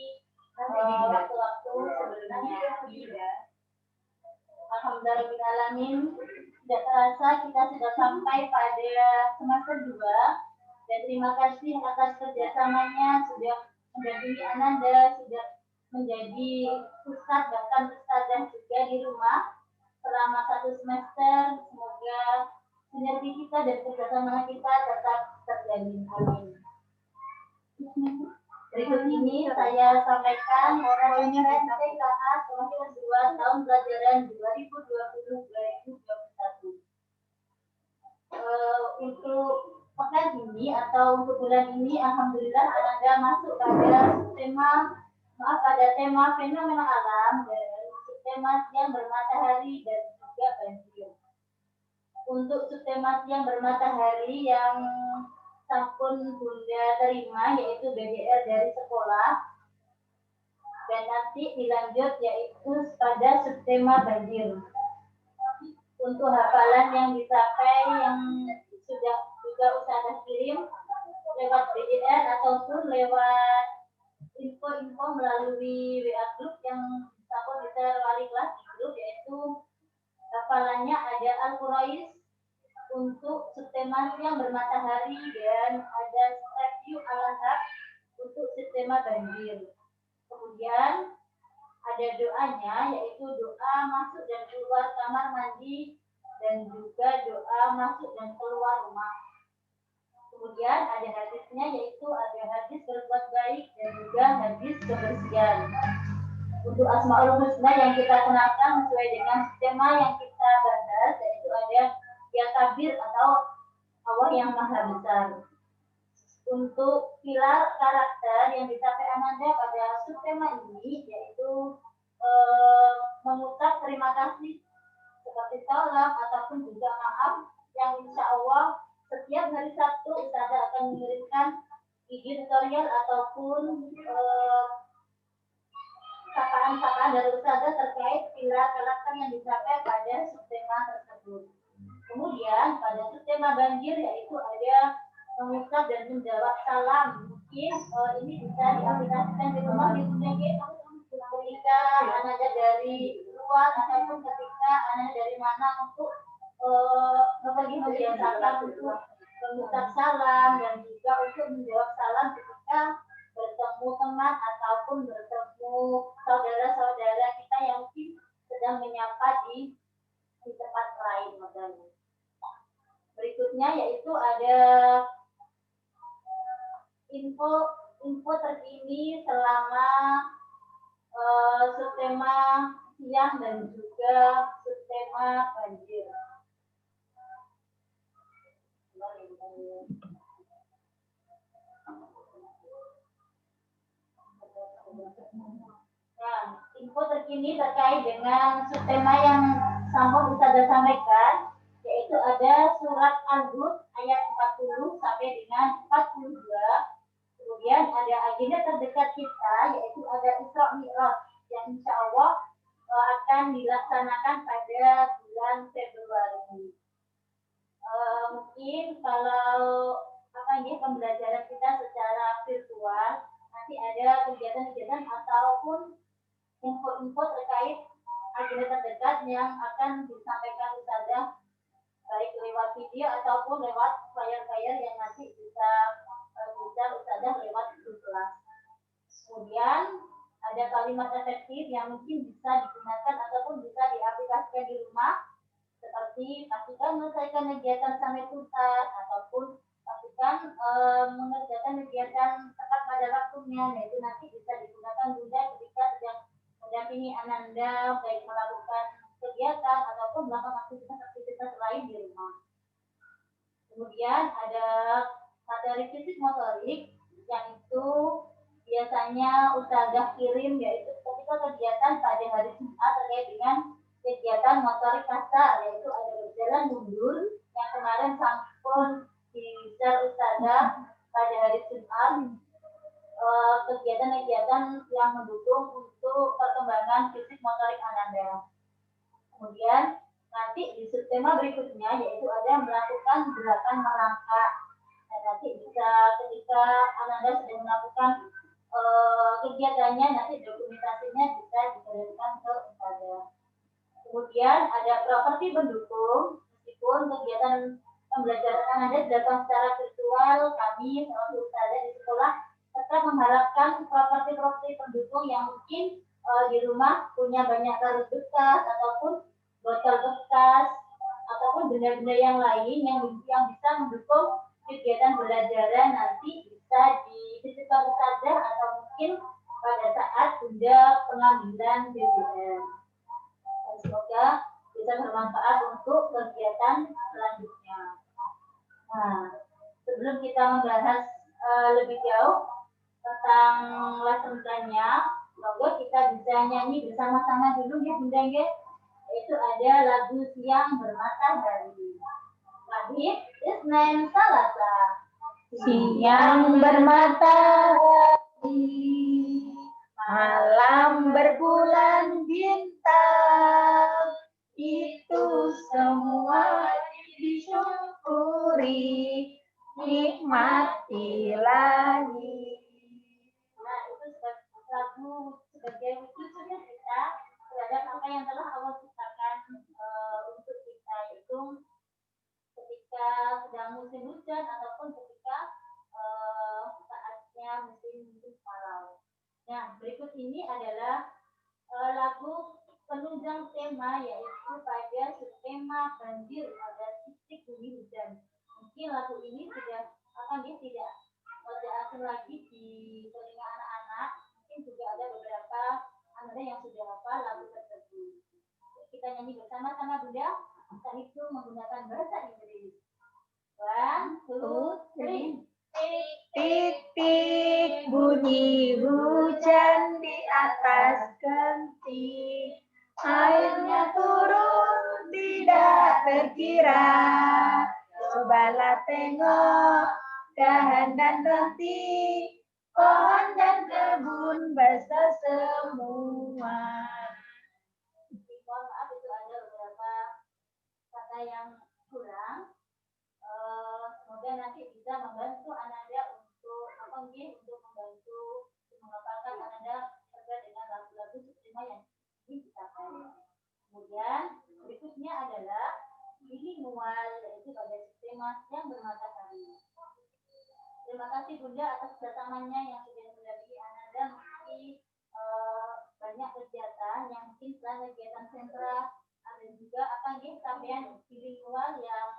waktu-waktu sebelumnya. Alhamdulillahirrahmanirrahim, tidak terasa kita sudah sampai pada semester 2 dan terima kasih atas kerjasamanya sudah mendampingi Ananda, sudah menjadi ustadz bahkan ustadzah juga di rumah selama 1 semester. Semoga sinergi kita dan kerjasama kita tetap terjalin. Amin. Berikut ini saya sampaikan referensi TKA semester 2 tahun pelajaran 2020-2021. Untuk pekan ini atau untuk bulan ini, alhamdulillah Ananda masuk pada tema fenomena alam dan subtema yang bermatahari dan juga banjir. Untuk subtema yang bermatahari yang sampun Bunda terima yaitu BDR dari sekolah, dan nanti dilanjut yaitu pada subtema banjir. Untuk hafalan yang dicapai yang sudah juga Ustazah kirim lewat BDR ataupun lewat info-info melalui WA group yang sampun bisa wali kelas di grup, yaitu hafalannya ada Al-Quraish untuk subtema yang bermatahari dan ada review al-Lahab untuk subtema banjir. Kemudian ada doanya yaitu doa masuk dan keluar kamar mandi dan juga doa masuk dan keluar rumah. Kemudian ada hadisnya yaitu ada hadis berbuat baik dan juga hadis kebersihan. Untuk Asmaul Husna yang kita kenalkan sesuai dengan tema yang kita bahas yaitu ada Ya Kabir atau Allah yang Maha Besar. Untuk pilar karakter yang dicapai Ananda pada subtema ini yaitu mengucap terima kasih seperti salam ataupun juga maaf yang insya Allah setiap hari Sabtu Ustazah akan mengirimkan video tutorial ataupun sapaan-sapaan dari Ustazah terkait pilar karakter yang dicapai pada subtema tersebut. Kemudian pada subtema banjir yaitu ada mengucap dan menjawab salam. Mungkin ini bisa diaplikasikan di rumah di ketika Ananda dari luar ataupun ketika Ananda dari mana untuk membiasakan untuk mengucap salam dan juga untuk menjawab salam ketika bertemu teman ataupun bertemu saudara-saudara kita yang mungkin sedang menyapa di tempat lain modalnya. Berikutnya yaitu ada info terkini selama subtema siang dan juga subtema banjir. Nah, info terkini terkait dengan subtema yang sampun Ustazah sampaikan yaitu ada surat Al-Hud ayat 40 sampai dengan 42. Kemudian ada agenda terdekat kita yaitu ada Isra Mi'raj yang insya Allah akan dilaksanakan pada bulan Februari. Mungkin kalau pembelajaran kita secara virtual nanti ada kegiatan-kegiatan ataupun info-info terkait agenda terdekat yang akan disampaikan Ustazah baik lewat video ataupun lewat flyer-flyer yang nanti bisa Ustazah lewat kelas. Kemudian ada kalimat efektif yang mungkin bisa digunakan ataupun bisa diaplikasikan di rumah seperti pastikan menyelesaikan kegiatan sampai tuntas ataupun pastikan mengerjakan kegiatan tepat pada waktunya, yaitu nanti bisa digunakan Bunda ketika sedang mendampingi Ananda baik melakukan kegiatan ataupun melakukan aktivitas lain di rumah. Kemudian ada materi fisik motorik yang itu biasanya Ustazah kirim yaitu ketika kegiatan pada hari Jumat terkait dengan kegiatan motorik kasar yaitu ada berjalan mundur yang kemarin sampun di-share Ustazah pada hari Jumat, kegiatan-kegiatan yang mendukung untuk perkembangan fisik motorik Ananda. Kemudian nanti di subtema berikutnya yaitu ada melakukan gerakan melangkah. Dan nanti bisa ketika Ananda sedang melakukan kegiatannya nanti dokumentasinya bisa dikirimkan ke Ustazah. Kemudian ada properti pendukung, meskipun kegiatan pembelajaran Anda dilakukan secara virtual, kami selalu Ustazah di sekolah tetap mengharapkan properti pendukung yang mungkin di rumah punya banyak karung bekas ataupun botol bekas ataupun benda-benda yang lain yang bisa mendukung kegiatan belajaran nanti bisa dititipkan saja atau mungkin pada saat Bunda pengambilan BBM. Semoga bisa bermanfaat untuk kegiatan selanjutnya. Nah, sebelum kita membahas lebih jauh tentang lesson plan-nya, semoga kita bisa nyanyi bersama-sama dulu ya Bunda ya. Itu ada lagu Siang Bermatahari. Wahid Isnen Salasa. Siang bermatahari, malam berbulan bintang, itu semua disyukuri, nikmati lagi. Nah, itu lagu sebagai wujudnya kita terhadap apa yang telah Allah ciptakan untuk kita, itu ketika sedang musim hujan ataupun ketika saatnya musim kemarau. Nah, berikut ini adalah lagu penunjang tema, yaitu pada subtema banjir pada titik bumi hujan. Mungkin lagu ini tidak asing lagi di telinga anak-anak. Mungkin juga ada beberapa anak yang sudah hafal lagu tersebut. Kita nyanyi bersama-sama Bunda. Kita itu menggunakan bahasa Inggris. 1, 2, 3. Titik bunyi hujan di atas genting, airnya turun tidak terkira. Cobalah tengok dahan dan ranting, pohon dan kebun basah semua. Mohon maaf itu ada beberapa kata yang kurang. Semoga nanti bisa membantu Ananda untuk membantu menghafalkan Ananda terkait dengan lagu-lagu subtema yang ingin kita pakai. Kemudian berikutnya adalah bilingual, yaitu pada subtema yang bermatahari. Terima kasih Bunda atas kedatangannya yang sudah menjadi Ananda mengikuti banyak kegiatan yang mungkin selain kegiatan sentra ada juga capaian bilingual yang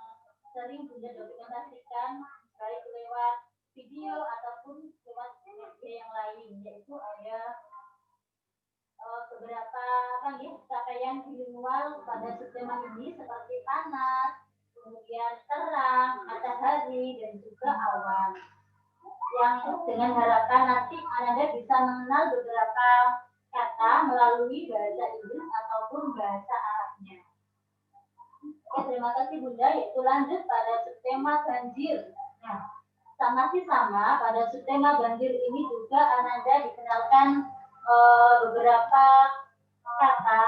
sering Bunda dokumentasikan baik lewat video ataupun lewat media yang lain, yaitu ada beberapa capaian bilingual pada subtema ini seperti panas, kemudian terang, matahari, dan juga awan. Yang dengan harapan nanti Anda bisa mengenal beberapa kata melalui bahasa Inggris ataupun bahasa Arabnya. Oke, terima kasih Bunda. Yaitu lanjut pada subtema banjir. Nah, masih sama pada subtema banjir ini juga Ananda dikenalkan beberapa kata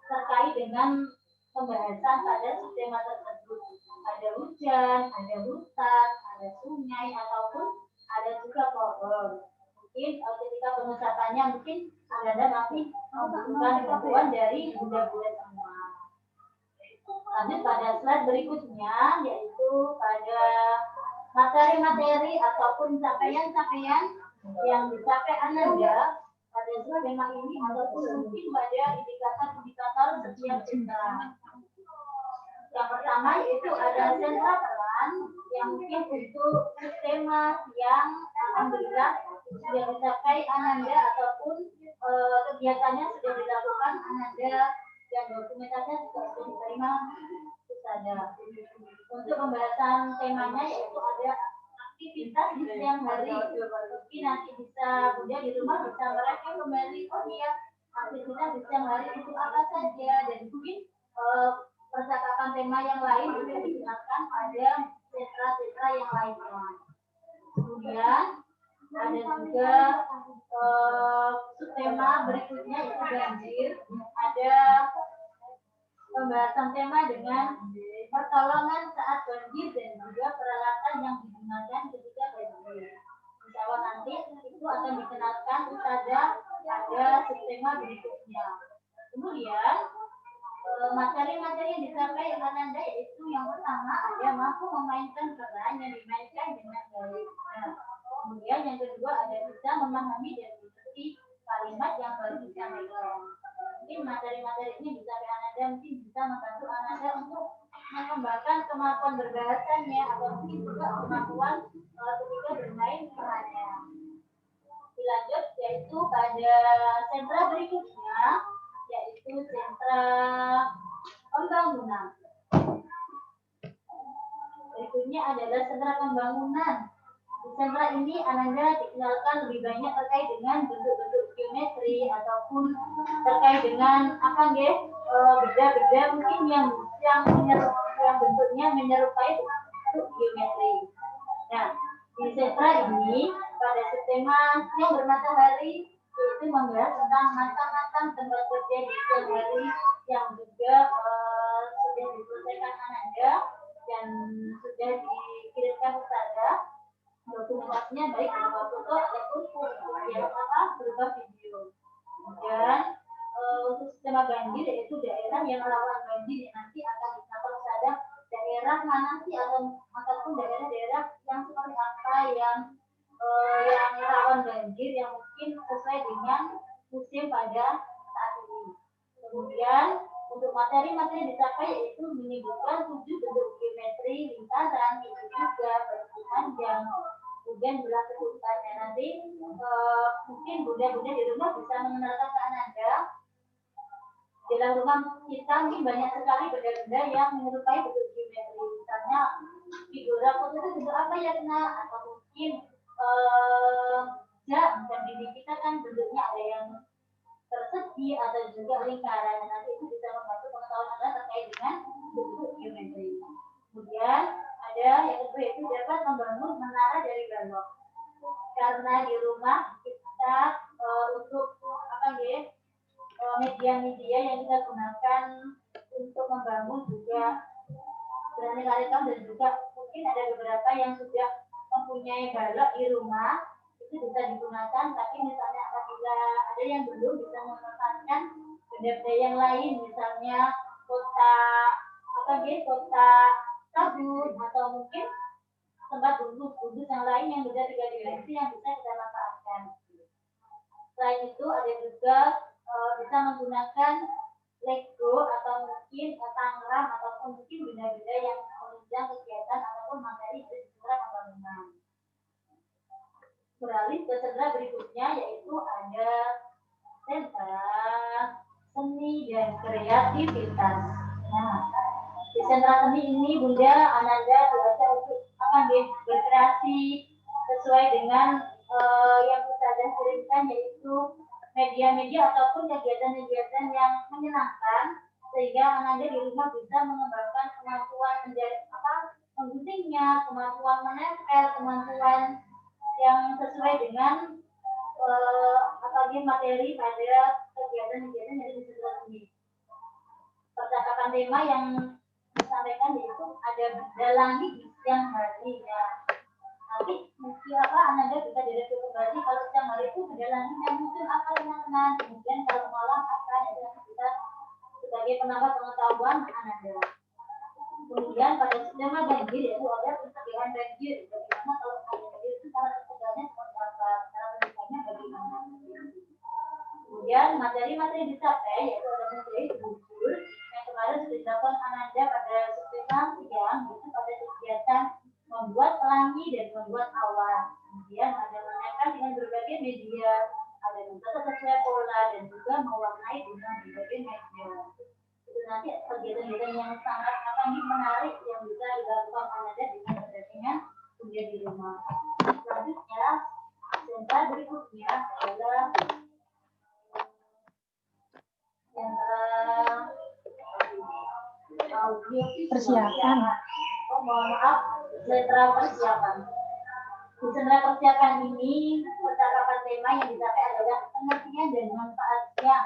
terkait dengan pembahasan pada subtema tersebut. Ada hujan, ada hutan, ada sungai, ataupun ada juga pohon. Mungkin ketika pengucapannya mungkin Ananda masih membutuhkan bantuan dari Bunda-Bunda semua. Lanjut pada slide berikutnya, yaitu pada materi-materi ataupun capaian-capaian yang dicapai Ananda pada subtema ini ataupun mungkin pada indikator-indikator setiap sentra. Yang pertama yaitu ada sentra peran yang mungkin untuk subtema yang alhamdulillah sudah dicapai Ananda ataupun kegiatannya sudah dilakukan Ananda dan dokumentasinya juga sudah diterima Ustazah. Untuk pembahasan temanya yaitu ada aktivitas di siang hari. Mungkin nanti bisa Bunda di rumah bisa merekam kembali, oh iya aktivitas di siang hari itu apa saja, dan mungkin percakapan tema yang lain juga digunakan pada sentra-sentra yang lainnya. Kemudian ada juga subtema berikutnya yaitu banjir. Ada pembahasan tema dengan pertolongan saat banjir dan juga peralatan yang digunakan ketika banjir. Insya Allah nanti akan dikenalkan kepada subtema berikutnya. Kemudian materi-materi yang dicapai Ananda yaitu yang pertama ada mampu memainkan peran yang dimainkan dengan baik. Nah, kemudian yang kedua ada bisa memahami dan mengerti kalimat yang baru disampaikan. Mungkin materi-materi ini dicapai Ananda mungkin bisa membantu Ananda untuk mengembangkan kemampuan berbahasanya atau mungkin juga kemampuan ketika bermain perannya. Dilanjut yaitu pada sentra berikutnya yaitu sentra pembangunan. Berikutnya adalah sentra pembangunan. Di sentra ini Ananda dikenalkan lebih banyak terkait dengan bentuk-bentuk geometri ataupun terkait dengan apa nggih benda-benda mungkin yang bentuknya menyerupai bentuk geometri. Nah, di sentra ini pada subtema yang bermatahari yaitu membahas tentang macam-macam tempat kerja di siang hari yang juga sudah diselesaikan Ananda dan sudah dikirimkan kepada dokumentasinya baik berupa foto ataupun berupa video. Dan untuk skema banjir yaitu daerah yang rawan banjir nanti akan dicatat pada daerah mana sih ataupun daerah-daerah yang seperti apa yang rawan banjir yang mungkin sesuai dengan musim pada saat ini. Kemudian untuk materi-materi dicapai yaitu menyebutkan 7 bentuk geometri lingkaran itu juga persegi panjang. Kemudian belah ketukannya nanti mungkin bunda-bunda di rumah bisa mengenalkan ke Ananda. Dalam rumah kita mungkin banyak sekali benda-benda yang menyerupai bentuk geometri. Misalnya figura foto itu bentuk apa ya Kena? Atau mungkin dan diri kita kan bentuknya ada yang persegi atau juga lingkaran. Nanti itu bisa membantu pengetahuan Anda terkait dengan bentuk geometri. Kemudian ada yang kedua yaitu dapat membangun menara dari balok. Karena di rumah kita untuk apa ya media-media yang kita gunakan untuk membangun juga beraneka ragam dan juga mungkin ada beberapa yang sudah mempunyai balok di rumah itu bisa digunakan, tapi misalnya apabila ada yang belum bisa memanfaatkan benda-benda yang lain, misalnya kotak sabun atau mungkin tempat bungkus yang lain yang beda 3 dimensi yang bisa kita manfaatkan. Selain itu ada juga bisa menggunakan Lego atau mungkin tangram ataupun mungkin benda-benda yang menunjang kegiatan ataupun materi di sentra pembangunan. Beralih ke sentra berikutnya yaitu ada sentra seni dan kreativitas. Nah, di sentra seni ini Bunda Ananda diajak untuk berkreasi sesuai dengan yang kita kirimkan yaitu media-media ataupun kegiatan-kegiatan yang menyenangkan sehingga Ananda di rumah bisa mengembangkan kemampuan mengguntingnya, kemampuan menempel, kemampuan yang sesuai dengan materi pada kegiatan-kegiatan yang disebut ini. Percakapan tema yang disampaikan yaitu ada dalangi di siang hari ya. Nanti mungkin Ananda bisa direview kembali kalau siang hari itu dalangi yang muncul apa teman-teman. Kemudian kalau malam apa yang kita sebagai penambah pengetahuan Ananda. Kemudian pada skema banjir yaitu ada pencegahan banjir. Bagaimana kalau ada banjir itu cara mencegahnya seperti apa? Cara mencegahnya bagaimana? Kemudian materi-materi dicapai yaitu ada materi bujur yang kemarin sudah dilakukan Ananda pada skema siang itu pada kegiatan membuat pelangi dan membuat awan. Kemudian ada menempel dengan berbagai media, ada mencatat sesuai pola dan juga mewarnai dengan berbagai media. Itu nanti kegiatan-kegiatan yang sangat menarik yang bisa dilakukan Ananda dengan berdampingan kuliah di rumah. Selanjutnya, sentra berikutnya adalah sentra persiapan. Sentra persiapan. Di sentra persiapan ini percakapan tema yang dicapai adalah pengertian dan manfaatnya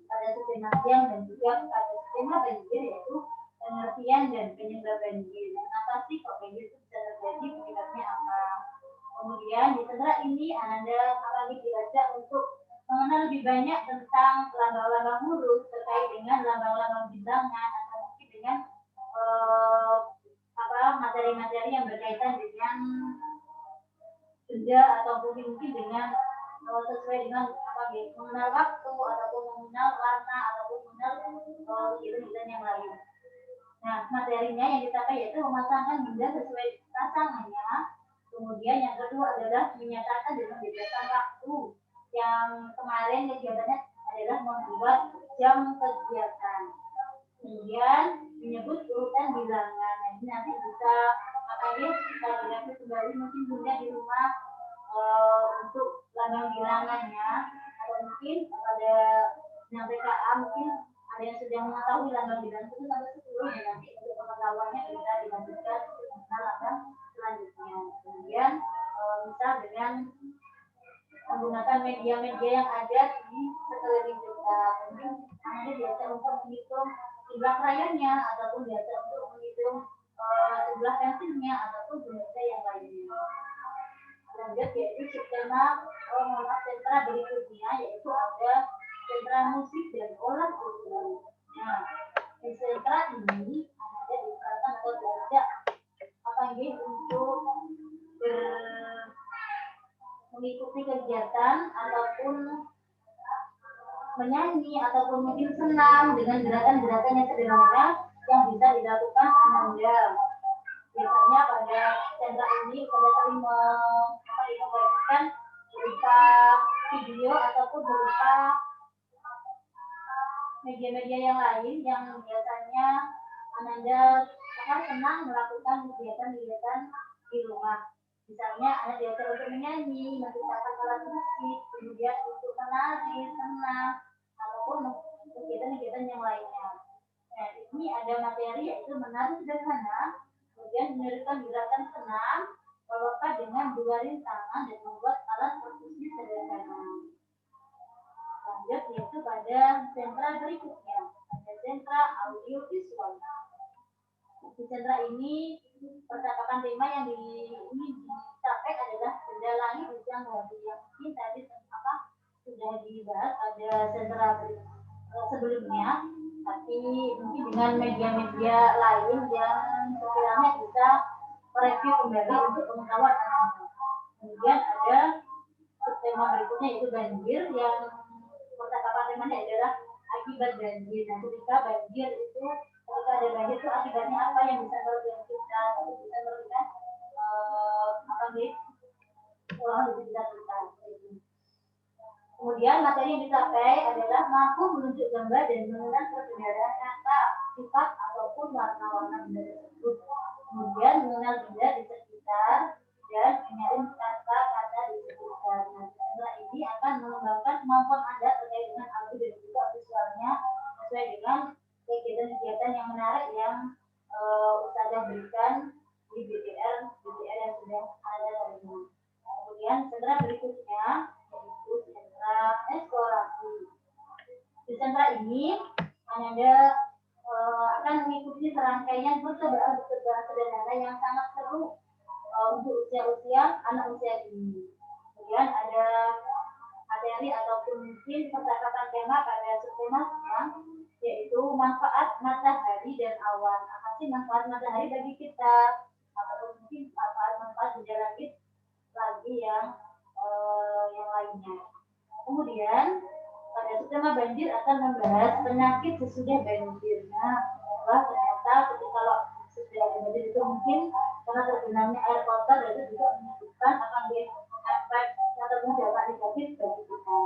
pada skema siang dan juga pada skema banjir yaitu pengertian dan penyebab banjir. Kenapa sih kok banjir itu bisa terjadi? Penyebabnya apa? Kemudian di sentra ini Ananda akan diajak untuk mengenal lebih banyak tentang lambang-lambang huruf terkait dengan lambang-lambang bilangan atau mungkin dengan materi-materi yang berkaitan dengan benda ataupun mungkin dengan sesuai dengan mengenal waktu ataupun mengenal warna ataupun mengenal kegiatan yang lain. Nah, materinya yang dicapai yaitu memasangkan benda sesuai pasangannya. Kemudian yang kedua adalah menyatakan dan membedakan waktu. Yang kemarin kegiatannya adalah membuat jam kegiatan. Kemudian menyebut urutan bilangan. Nah, ini nanti bisa kita lihat kembali mungkin bunda di rumah untuk lambang bilangannya, atau mungkin pada yang PKA mungkin ada yang sudah mengetahui lambang bilangan itu sampai 10 ya, nanti untuk pengetahuannya bisa dilanjutkan dengan lambang selanjutnya. Kemudian misal dengan menggunakan media-media yang ada di sekeliling kita, mungkin Anda biasa untuk menghitung jumlah krayonnya ataupun biasa untuk menghitung jumlah pensilnya ataupun benda yang lainnya. Lanjut yaitu skema sentra berikutnya, yaitu ada sentra musik dan olah tubuh. Nah, di sentra ini Anda disarankan atau diajak untuk mengikuti kegiatan ataupun menyanyi ataupun mungkin senam dengan gerakan-gerakan yang sederhana yang bisa dilakukan Ananda. Biasanya pada sentra ini Anda sering membagikan berupa video ataupun berupa media-media yang lain yang biasanya Ananda senang melakukan kegiatan-kegiatan di rumah. Misalnya Anda biasa untuk menyanyi, menciptakan alat musik, kemudian untuk menari, senam, ataupun kegiatan-kegiatan yang lainnya. Nah, ini ada materi yaitu menari sederhana, kemudian menyertakan gerakan senam, melompat dengan dua rintangan dan membuat alat perkusi sederhana. Lanjut yaitu pada sentra berikutnya, ada sentra audio visual. Di sentra ini percakapan tema yang dicapai adalah benda langit yang mungkin tadi sudah dibahas pada sentra sebelumnya, tapi mungkin dengan media-media lain yang sekiranya bisa mereview kembali untuk pengetahuan anak-anak. Kemudian ada tema berikutnya yaitu banjir, yang percakapan temanya adalah akibat banjir. Nah, ketika banjir itu ketika ada banjir itu akibatnya apa yang bisa merugikan kita, bisa merugikan kita. Kemudian materi yang dicapai adalah mampu menunjuk gambar dan mengenal perbedaan kata, sifat ataupun warna-warna benda tersebut. Kemudian mengenal benda di sekitar dan menyaring kata-kata di sekitar. Nah, setelah ini akan mengembangkan kemampuan Anda terkait dengan audio dan juga visualnya sesuai dengan kegiatan-kegiatan yang menarik yang Ustazah berikan di BDR yang sudah ada tadi. Kemudian sentra berikutnya yaitu sentra eksplorasi. Di sentra ini Anda akan mengikuti serangkaian percobaan sederhana yang sangat seru untuk usia-usia anak usia ini. Kemudian ada materi ataupun mungkin percakapan tema pada subtemanya, yaitu manfaat matahari dan awan. Apa sih manfaat matahari bagi kita? Ataupun mungkin manfaat benda langit lagi yang lainnya. Kemudian pada subtema banjir akan membahas penyakit sesudah banjir. Nah, ternyata ketika sudah ada banjir itu mungkin karena tergenangnya air kotor itu juga menyebabkan akan efek ataupun dampak negatif bagi kita.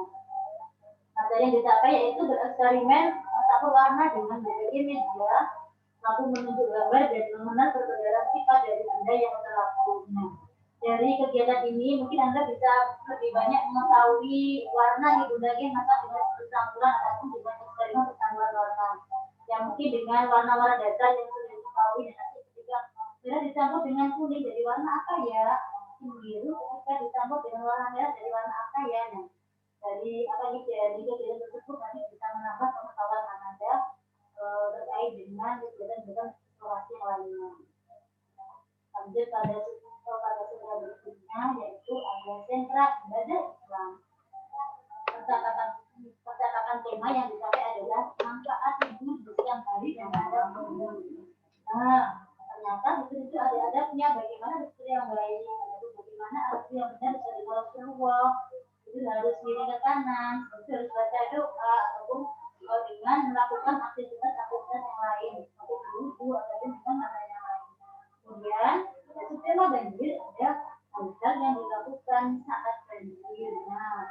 Materi yang dicapai yaitu bereksperimen mencampur warna dengan berbagai media, mampu menunjuk gambar dan mengenal perbedaan sifat dari benda yang terlakunya. Dari kegiatan ini mungkin Anda bisa lebih banyak mengetahui warna di berbagai masa dengan percampuran ataupun dengan eksperimen percampuran warna. Yang mungkin dengan warna-warna dasar yang sudah diketahui dan nanti ketika sudah dicampur dengan kuning jadi warna apa ya? Biru ketika dicampur dengan warna merah jadi warna apa ya? Nah, dari kegiatan tersebut nanti bisa menambah pengetahuan Anda terkait dengan kegiatan eksplorasi yang lainnya. Lanjut pada sentra berikutnya yaitu sentra ibadah Islam. Percakapan tema yang dipakai adalah manfaat tidur di siang hari dan adab tidur. Nah, ternyata di situ ada adabnya, bagaimana tidur yang baik, bagaimana tidur yang benar dari Rasulullah. Itu harus miring ke kanan, itu harus baca doa ataupun dengan melakukan aktivitas yang lain, seperti wudhu ataupun dengan hal yang lain. Kemudian, tema banjir ada hal yang dilakukan saat banjir. Nah,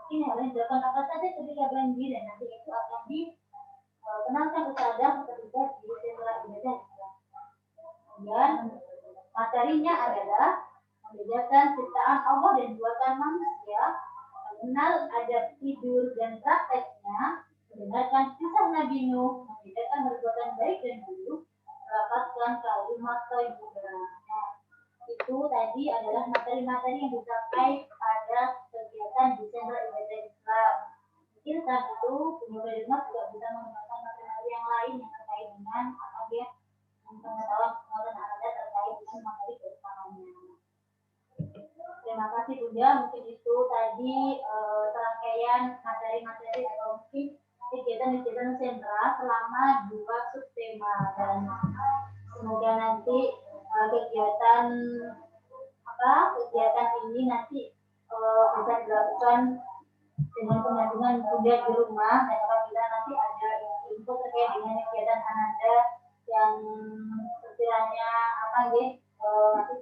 ini harus dilakukan apa saja ketika banjir dan nanti itu akan dikenalkan kepada ketika di sentra ibadah. Kemudian materinya adalah membedakan ciptaan Allah dan buatan manusia, mengenal adab tidur dan prakteknya, mendengarkan kisah Nabi Nuh, membedakan perbuatan baik dan buruk, melafazkan kalimat thayyibah. Itu tadi adalah materi-materi yang dicapai pada kegiatan di sentra ibadah Islam. Mungkin saat itu pemuda Denmark juga bisa menggunakan materi yang lain yang terkait dengan pengetahuan Anda terkait dengan materi bersamanya. Terima kasih Bunda, mungkin itu tadi serangkaian materi-materi atau mungkin kegiatan-kegiatan sentra selama 2 subtema, dan semoga nanti kegiatan ini nanti bisa dilakukan dengan pengaduan Bunda di rumah, dan apabila nanti ada info terkait dengan kegiatan Anda yang sekiranya nanti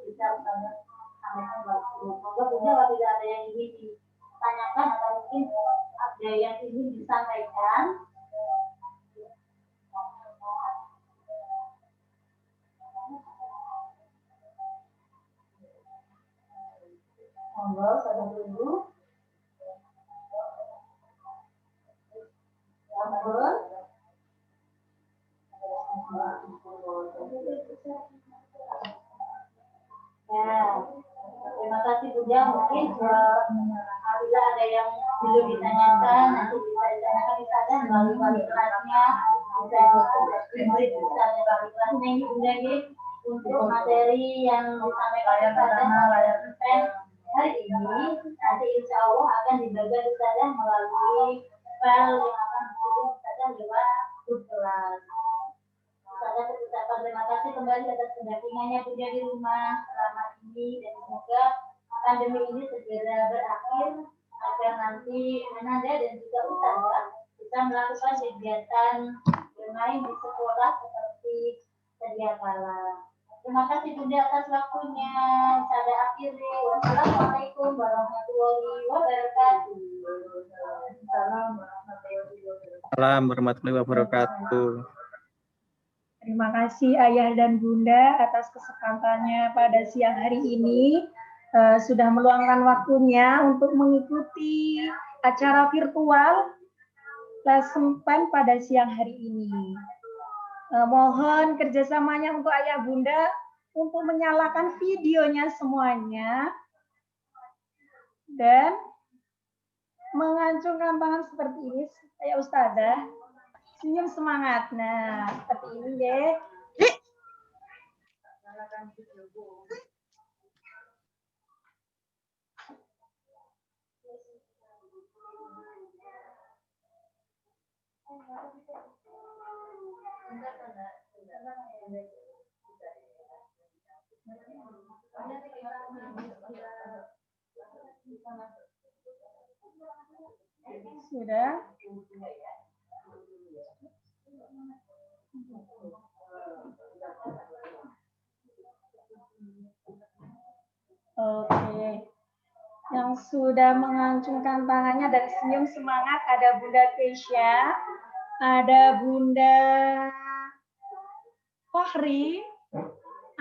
bisa sampaikan waktu. Semoga Bunda apabila ada yang ingin ditanyakan atau mungkin ada yang ingin disampaikan, monggo saudara dulu. Ya, terima kasih Bunda. Mungkin apabila ada yang belum ditanyakan, nanti bisa ditanyakan di sana melalui wali kelasnya, bisa murid bisa melalui kelasnya ini Bunda untuk materi yang disampaikan pada pen hari ini. Nanti insya Allah akan dibagi di sana melalui file yang akan dikirim saja lewat grup kelas. Saya ucapkan terima kasih kembali atas pendampingannya Bunda di rumah selama ini, dan semoga pandemi ini segera berakhir agar nanti Ananda dan juga Ustazah bisa melakukan kegiatan bermain di sekolah seperti sedia kala. Terima kasih Bunda atas waktunya. Saya akhiri. Wassalamualaikum warahmatullahi wabarakatuh. Assalamualaikum warahmatullahi wabarakatuh. Terima kasih Ayah dan Bunda atas kesempatannya pada siang hari ini. Sudah meluangkan waktunya untuk mengikuti acara virtual lesson plan pada siang hari ini. Mohon kerjasamanya untuk Ayah Bunda untuk menyalakan videonya semuanya dan mengacungkan tangan seperti ini kayak Ustazah. Senyum semangat. Nah, seperti ini deh. Sudah. Oke. Yang sudah mengacungkan tangannya dan senyum semangat ada Bunda Keisha, ada Bunda Fahri,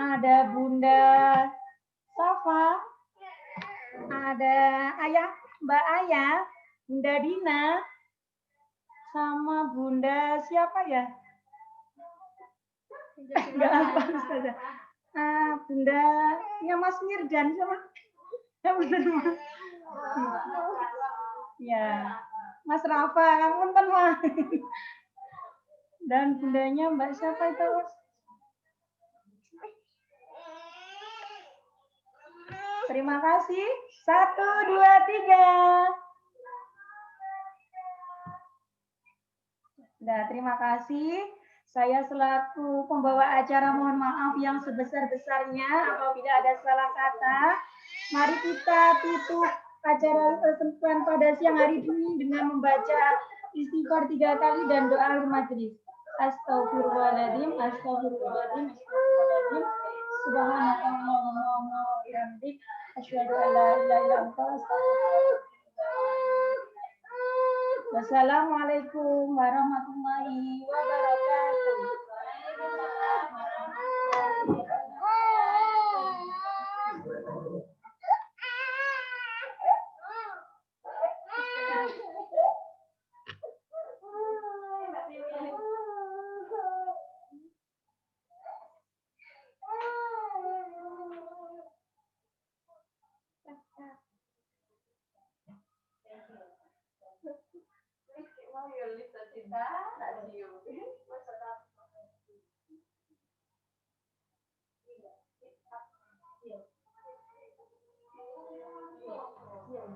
ada Bunda Safa, ada Mbak Ayah, Bunda Dina, sama Bunda siapa ya? Enggak apa Ustazah. Bunda ya Mas Mirjan sama. Ya benar Mas. Ya, Mas Rafa, kamu punten Mas. Dan bundanya Mbak siapa itu? Terima kasih. 1, 2, 3. Nah, terima kasih. Saya selaku pembawa acara mohon maaf yang sebesar-besarnya apabila ada salah kata. Mari kita tutup acara kesempatan pada siang hari ini dengan membaca istighfar 3 kali dan doa akhir majelis. Astagfirullahaladzim, astagfirullahaladzim, astagfirullahaladzim. Subhanallahumma wa bihamdik, asyhadu an la ilaha illa anta, astaghfiruka. Wassalamualaikum warahmatullahi wabarakatuh.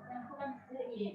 Yang kurang sedikit.